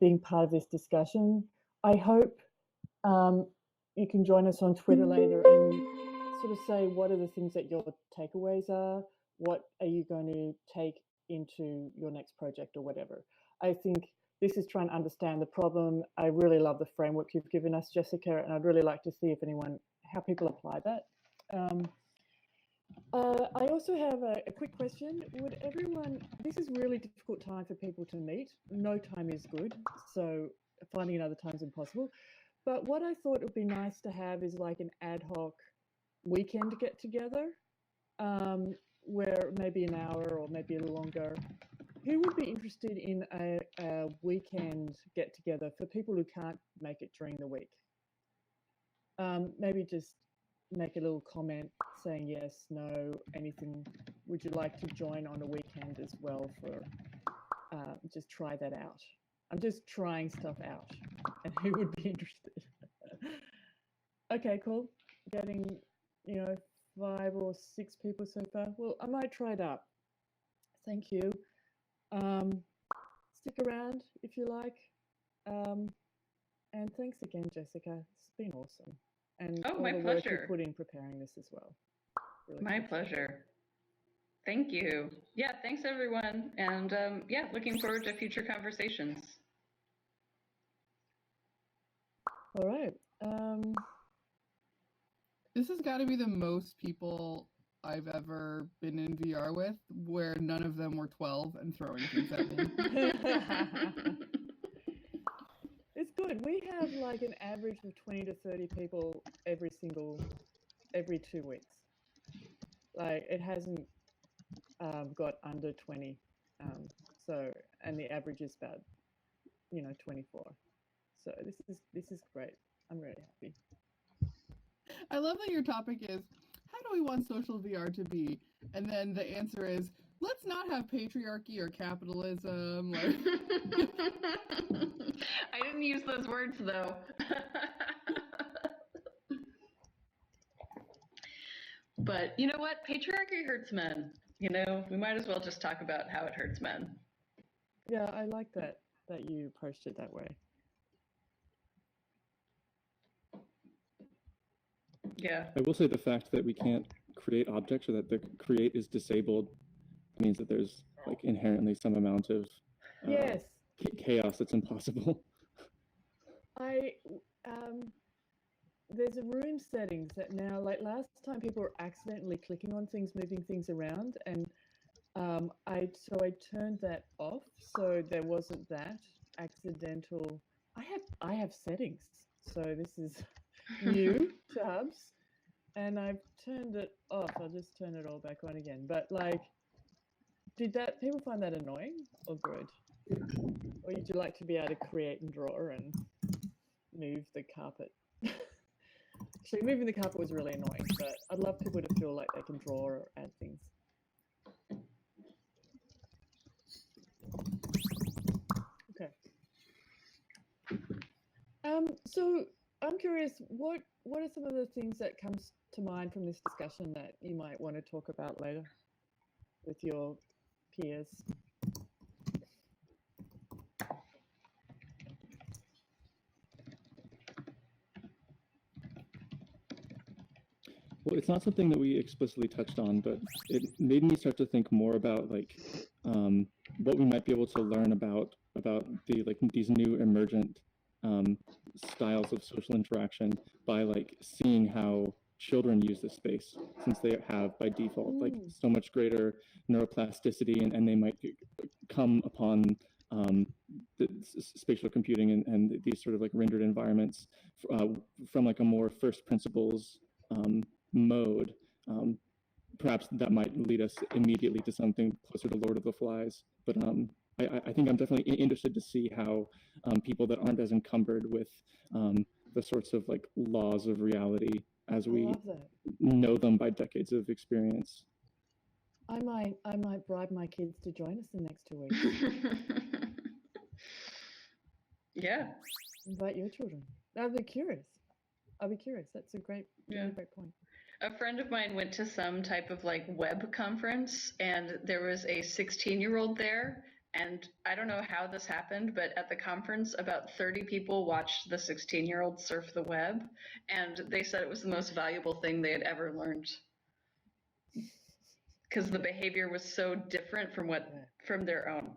being part of this discussion. I hope you can join us on Twitter later and sort of say what are the things that your takeaways are, what are you going to take into your next project or whatever. I think this is trying to understand the problem. I really love the framework you've given us, Jessica, and I'd really like to see if how people apply that. I also have a quick question. Would everyone, this is really difficult time for people to meet. No time is good, so finding another time is impossible. But what I thought would be nice to have is like an ad hoc weekend get together, where maybe an hour or maybe a little longer. Who would be interested in a weekend get together for people who can't make it during the week? Maybe just make a little comment saying yes, no, anything. Would you like to join on a weekend as well for just try that out? I'm just trying stuff out and who would be interested? Okay, cool. Getting, 5 or 6 people so far. Well, I might try it out. Thank you. Stick around if you like. And thanks again, Jessica. It's been awesome. And all my the pleasure. work you put in preparing this as well. Really My pleasure. Thank you. Yeah, thanks everyone. And yeah, looking forward to future conversations. All right. This has got to be the most people I've ever been in VR with, where none of them were 12 and throwing things at me. It's good. We have like an average of 20 to 30 people every 2 weeks. Like it hasn't got under 20. So, and the average is about, 24. So this is great. I'm really happy. I love that your topic is, how do we want social VR to be? And then the answer is, let's not have patriarchy or capitalism. Like... I didn't use those words though. But you know what? Patriarchy hurts men. We might as well just talk about how it hurts men. Yeah, I like that you approached it that way. Yeah. I will say the fact that we can't create objects or that the create is disabled means that there's like inherently some amount of yes. Chaos that's impossible. There's a room settings that now, like last time people were accidentally clicking on things, moving things around, and I turned that off so there wasn't that accidental. I have settings, so this is new tabs, and I've turned it off. I'll just turn it all back on again. But like, did people find that annoying or good? Or would you like to be able to create and draw and move the carpet? Actually, moving the carpet was really annoying, but I'd love people to feel like they can draw or add things. Okay. So I'm curious, what are some of the things that comes to mind from this discussion that you might want to talk about later with your peers? Well, it's not something that we explicitly touched on, but it made me start to think more about like what we might be able to learn about these new emergent styles of social interaction by like seeing how children use this space, since they have by default like so much greater neuroplasticity, and they might come upon the spatial computing and these sort of like rendered environments from like a more first principles mode. Perhaps that might lead us immediately to something closer to Lord of the Flies. But I think I'm definitely interested to see how people that aren't as encumbered with the sorts of like laws of reality as we know them by decades of experience. I might bribe my kids to join us in the next 2 weeks. Yeah. Invite your children. I'll be curious. That's a great point. A friend of mine went to some type of like web conference, and there was a 16-year-old there, And I don't know how this happened, but at the conference, about 30 people watched the 16-year-old surf the web, and they said it was the most valuable thing they had ever learned. Because the behavior was so different from their own.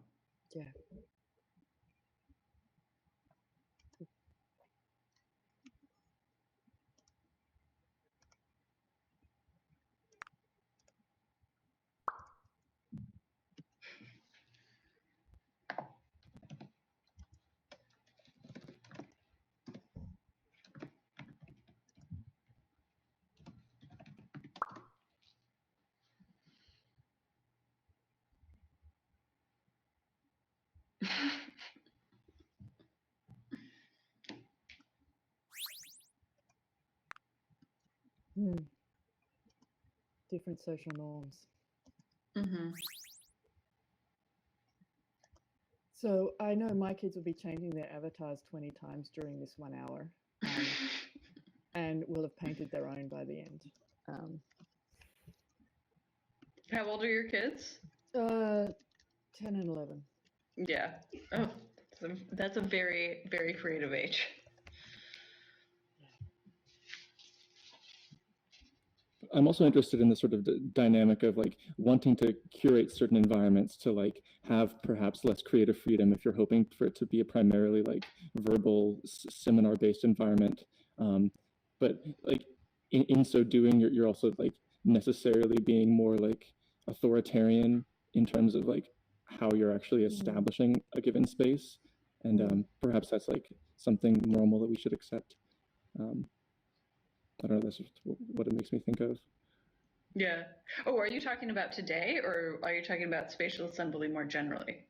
Yeah. Different social norms. Mm-hmm. So I know my kids will be changing their avatars 20 times during this 1 hour, and will have painted their own by the end. How old are your kids? 10 and 11. Yeah. Oh, that's a very, very creative age. I'm also interested in the sort of dynamic of like wanting to curate certain environments to like have perhaps less creative freedom if you're hoping for it to be a primarily like verbal seminar-based environment. But like in so doing, you're also like necessarily being more like authoritarian in terms of like how you're actually establishing a given space. And perhaps that's like something normal that we should accept. I don't know, that's just what it makes me think of. Yeah. Oh, are you talking about today, or are you talking about spatial assembly more generally?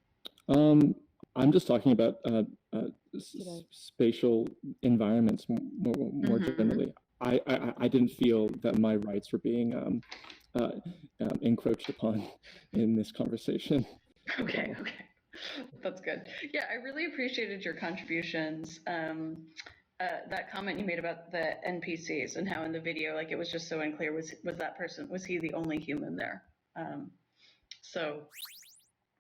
I'm just talking about spatial environments more generally. I didn't feel that my rights were being encroached upon in this conversation. Okay. That's good. Yeah, I really appreciated your contributions. That comment you made about the NPCs and how in the video, like, it was just so unclear, was he the only human there? So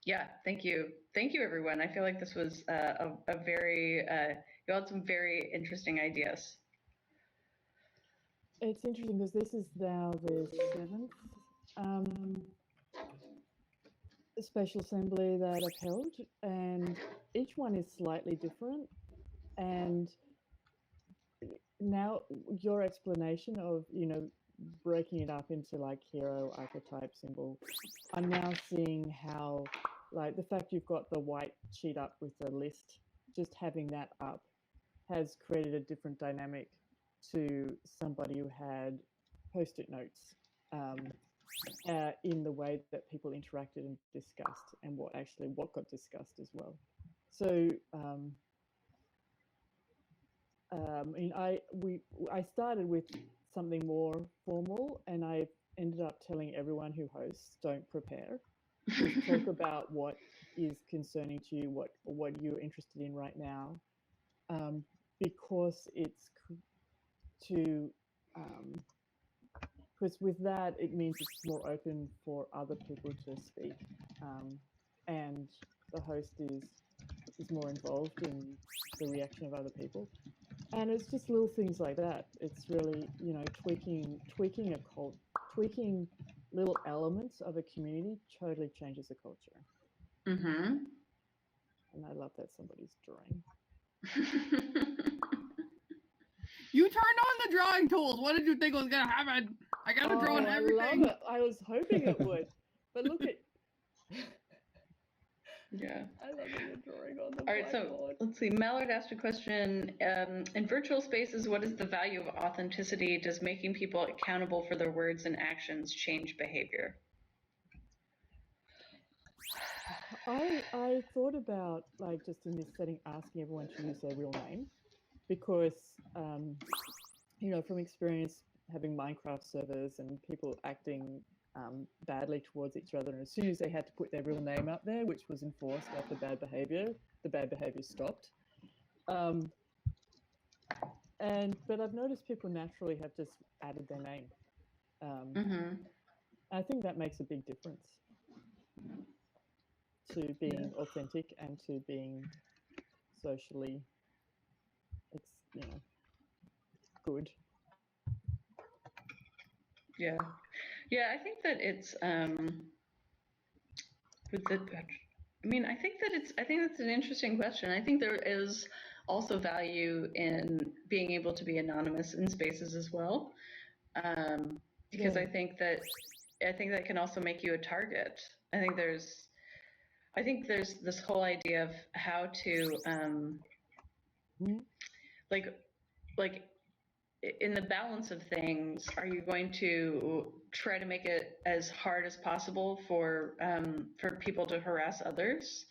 yeah, thank you everyone. I feel like this was a very you had some very interesting ideas. It's interesting because this is now the 7th spatial assembly that I've held, and each one is slightly different. And now your explanation of, breaking it up into like hero, archetype, symbol, I'm now seeing how, like, the fact you've got the white sheet up with the list, just having that up has created a different dynamic to somebody who had post-it notes in the way that people interacted and discussed, and what got discussed as well. So I started with something more formal, and I ended up telling everyone who hosts, don't prepare. Just talk about what is concerning to you, what you're interested in right now, because it's because with that, it means it's more open for other people to speak, and the host is more involved in the reaction of other people. And it's just little things like that. It's really, tweaking little elements of a community totally changes the culture. Mm-hmm. And I love that somebody's drawing. You turned on the drawing tools. What did you think was gonna happen? I gotta draw on everything. I love it. I was hoping it would, but look at. Yeah. I love that you're drawing on the All right, so let's see. Mallard asked a question. In virtual spaces, what is the value of authenticity? Does making people accountable for their words and actions change behavior? I thought about, like, just in this setting, asking everyone to use their real name, because from experience having Minecraft servers and people acting badly towards each other, and as soon as they had to put their real name up there, which was enforced after bad behavior, the bad behavior stopped. But I've noticed people naturally have just added their name. I think that makes a big difference. to being authentic and to being socially, good. Yeah, yeah. I think that it's with the. I mean, I think that's an interesting question. I think there is also value in being able to be anonymous in spaces as well, because Yeah. I think that can also make you a target. I think there's this whole idea of how to like like in the balance of things, are you going to try to make it as hard as possible for people to harass others,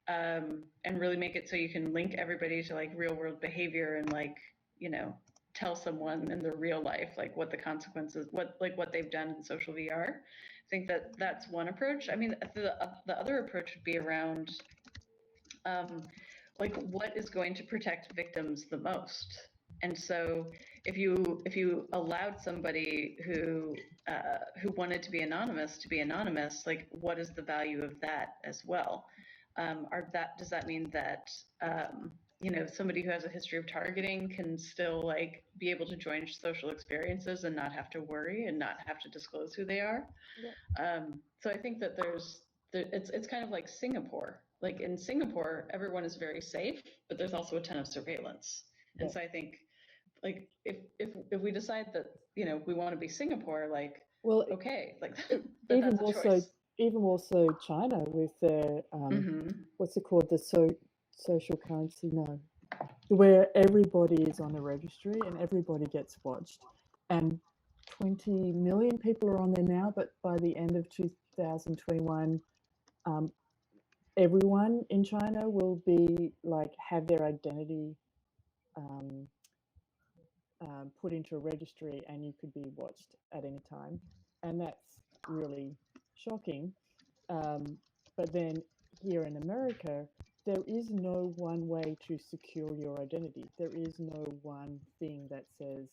and really make it so you can link everybody to like real world behavior and like, you know, tell someone in their real life like what the consequences, what they've done in social VR? I think that that's one approach. I mean, the other approach would be around like what is going to protect victims the most. And so if you allowed somebody who wanted to be anonymous, like what is the value of that as well? Does that mean that you know, somebody who has a history of targeting can still like be able to join social experiences and not have to worry and not have to disclose who they are? So I think that it's kind of like Singapore. Like in Singapore, everyone is very safe, but there's also a ton of surveillance. And so I think like if we decide that, you know, we want to be Singapore, like, well, okay, like even that's a choice. Even more so China with their what's it called, the social currency, no, where everybody is on a registry and everybody gets watched, and 20 million people are on there now, but by the end of 2021 everyone in China will be like have their identity put into a registry, and you could be watched at any time, and that's really shocking. But then here in America, there is no one way to secure your identity. There is no one thing that says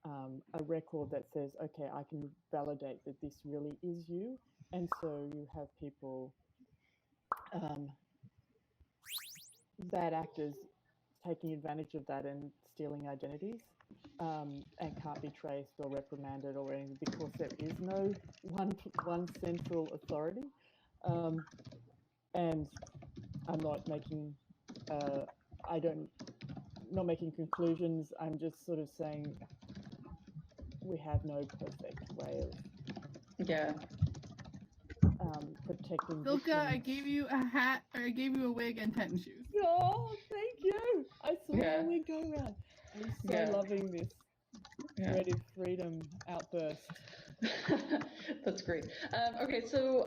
a record that says, okay, I can validate that this really is you, and so you have people, bad actors, taking advantage of that and stealing identities, and can't be traced or reprimanded or anything because there is no one central authority. And I'm not making not making conclusions. I'm just sort of saying we have no perfect way of protecting Silka, victims. I gave you a hat, or I gave you a wig and tennis shoes. Oh, thank you. I saw your wig go around. I'm so loving this creative freedom outburst. That's great. Okay, so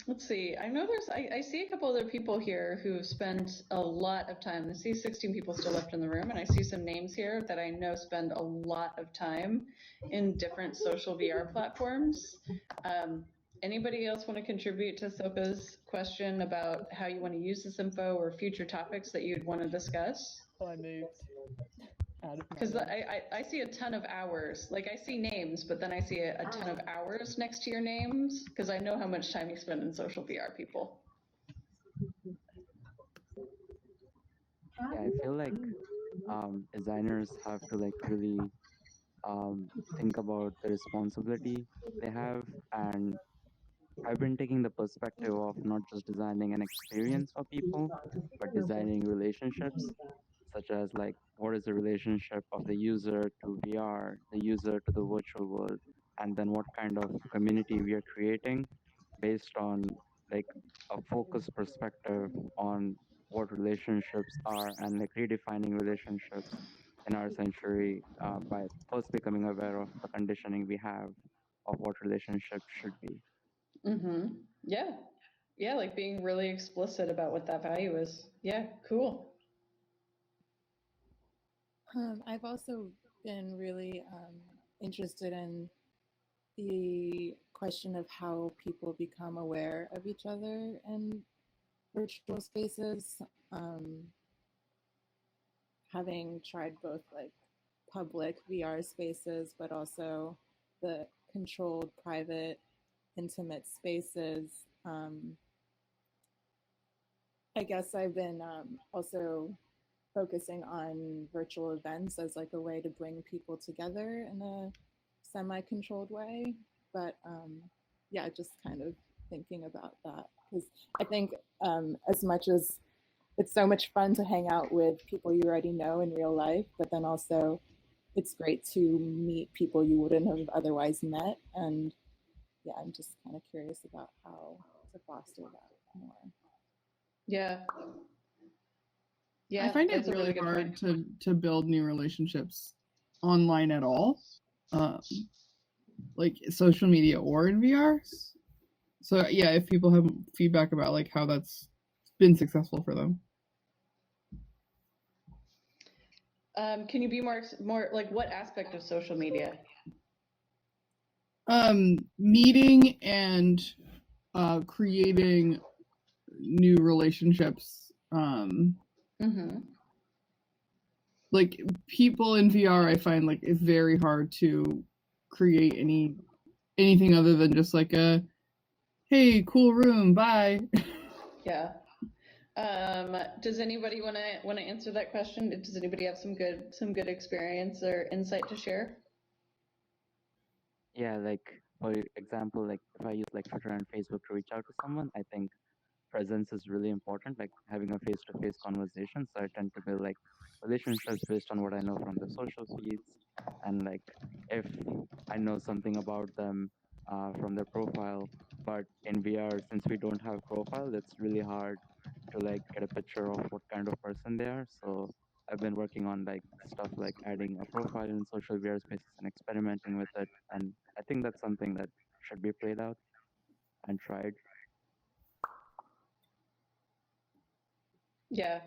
let's see. I know I see a couple other people here who spend a lot of time. I see 16 people still left in the room, and I see some names here that I know spend a lot of time in different social VR platforms. Anybody else want to contribute to Soka's question about how you want to use this info or future topics that you'd want to discuss? Oh, I moved. Because I see a ton of hours. Like I see names, but then I see a ton of hours next to your names because I know how much time you spend in social VR, people. Yeah, I feel like designers have to like really think about the responsibility they have, and I've been taking the perspective of not just designing an experience for people, but designing relationships, such as like what is the relationship of the user to VR, the user to the virtual world, and then what kind of community we are creating based on like a focused perspective on what relationships are, and like redefining relationships in our century by first becoming aware of the conditioning we have of what relationships should be. Yeah. Yeah, like being really explicit about what that value is. Yeah, cool. I've also been really interested in the question of how people become aware of each other in virtual spaces. Having tried both like public VR spaces, but also the controlled, private, intimate spaces. I guess I've been also focusing on virtual events as like a way to bring people together in a semi-controlled way. But yeah, just kind of thinking about that because I think as much as it's so much fun to hang out with people you already know in real life, but then also it's great to meet people you wouldn't have otherwise met. And yeah, I'm just kind of curious about how to foster that more. Yeah. Yeah, I find it that's a really good hard point. to build new relationships online at all, like social media or in VRs. So yeah, if people have feedback about like how that's been successful for them. Can you be more like what aspect of social media? Meeting and creating new relationships. Like people in VR, I find like it's very hard to create anything other than just like a hey, cool room, bye. Yeah. Does anybody want to answer that question? Does anybody have some good experience or insight to share? Yeah, like for example, like if I use like Twitter and Facebook to reach out to someone, I think presence is really important, like having a face-to-face conversation. So I tend to build like relationships based on what I know from the social feeds, and like if I know something about them from their profile. But in VR, since we don't have profile, it's really hard to like get a picture of what kind of person they are. So I've been working on like stuff like adding a profile in social VR spaces and experimenting with it. And I think that's something that should be played out and tried. Yeah.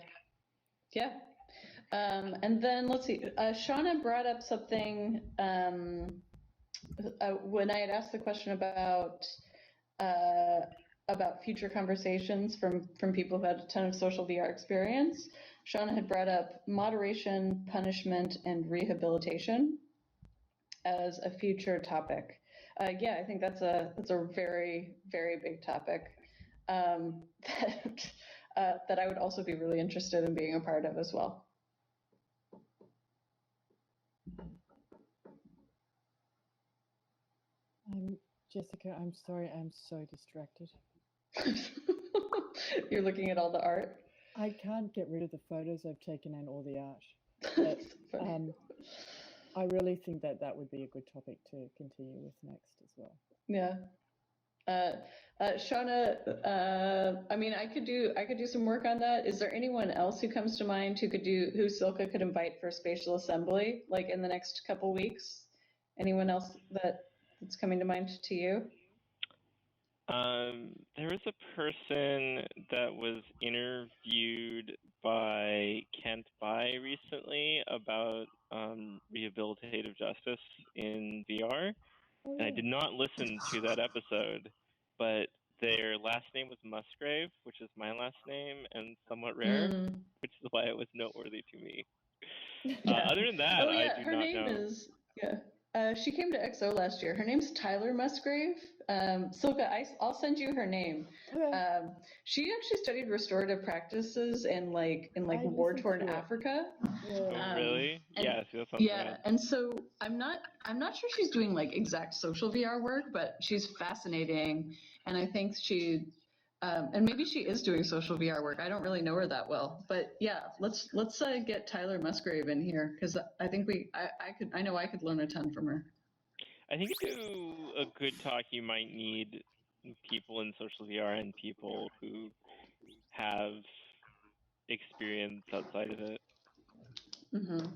Yeah. And then let's see. Shauna brought up something when I had asked the question about future conversations from people who had a ton of social VR experience. Shauna had brought up moderation, punishment, and rehabilitation as a future topic. Yeah, I think that's a very big topic that that I would also be really interested in being a part of as well. Jessica, I'm sorry, I'm so distracted. You're looking at all the art? I can't get rid of the photos I've taken and all the art. But I really think that would be a good topic to continue with next as well. Yeah. Shauna, I mean, I could do some work on that. Is there anyone else who comes to mind who Silka could invite for spatial assembly, like in the next couple weeks? Anyone else that's coming to mind to you? There was a person that was interviewed by Kent Bai recently about rehabilitative justice in VR. Oh, And I did not listen to that episode, but their last name was Musgrave, which is my last name and somewhat rare, which is why it was noteworthy to me. Yeah. Other than that, I do her not name know. is she came to XO last year. Her name's Tyler Musgrave. Silka, I'll send you her name. Okay. She actually studied restorative practices in war-torn Africa. Yeah. Oh, really? Yeah, see, that sounds rad. And so I'm not sure she's doing like exact social VR work, but she's fascinating, and I think she. And maybe she is doing social VR work. I don't really know her that well, but yeah, let's get Tyler Musgrave in here because I think I know I could learn a ton from her. I think to do a good talk, you might need people in social VR and people who have experience outside of it. Mm-hmm.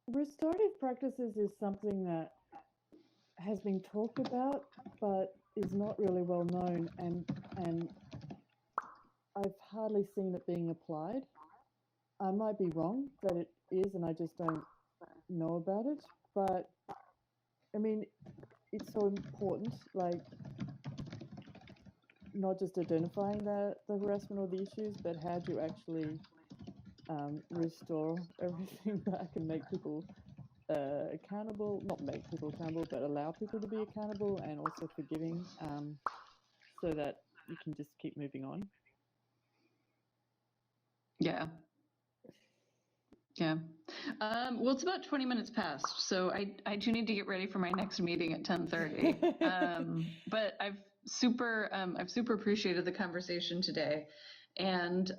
Restorative practices is something that has been talked about, but is not really well known, and I've hardly seen it being applied. I might be wrong that it is, and I just don't know about it. But I mean, it's so important, like not just identifying the harassment or the issues, but how do you actually restore everything back and make people accountable, not make people accountable, but allow people to be accountable and also forgiving, so that you can just keep moving on. Yeah. Yeah. Well, it's about 20 minutes past, so I do need to get ready for my next meeting at 10:30. But I've super appreciated the conversation today, and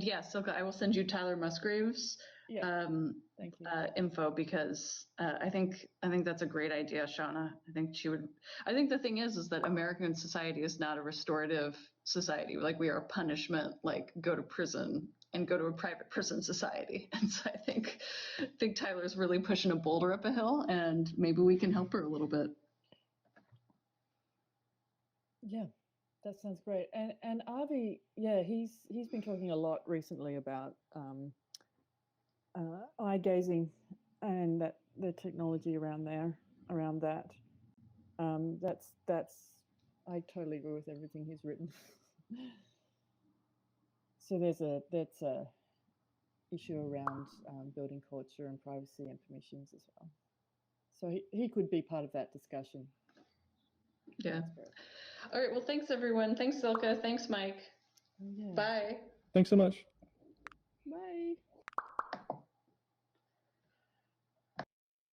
yeah, Silka, I will send you Tyler Musgrave's Thank you. info, because I think that's a great idea, Shauna. I think she would. I think the thing is that American society is not a restorative society. Like, we are a punishment, like go to prison and go to a private prison society. And so I think Tyler's really pushing a boulder up a hill, and maybe we can help her a little bit. Yeah, that sounds great. And Avi, yeah, he's been talking a lot recently about eye gazing and that the technology around that. That's I totally agree with everything he's written. So that's a issue around building culture and privacy and permissions as well. So he could be part of that discussion. Yeah. All right. Well, thanks everyone. Thanks Silka. Thanks Mike. Yeah. Bye. Thanks so much.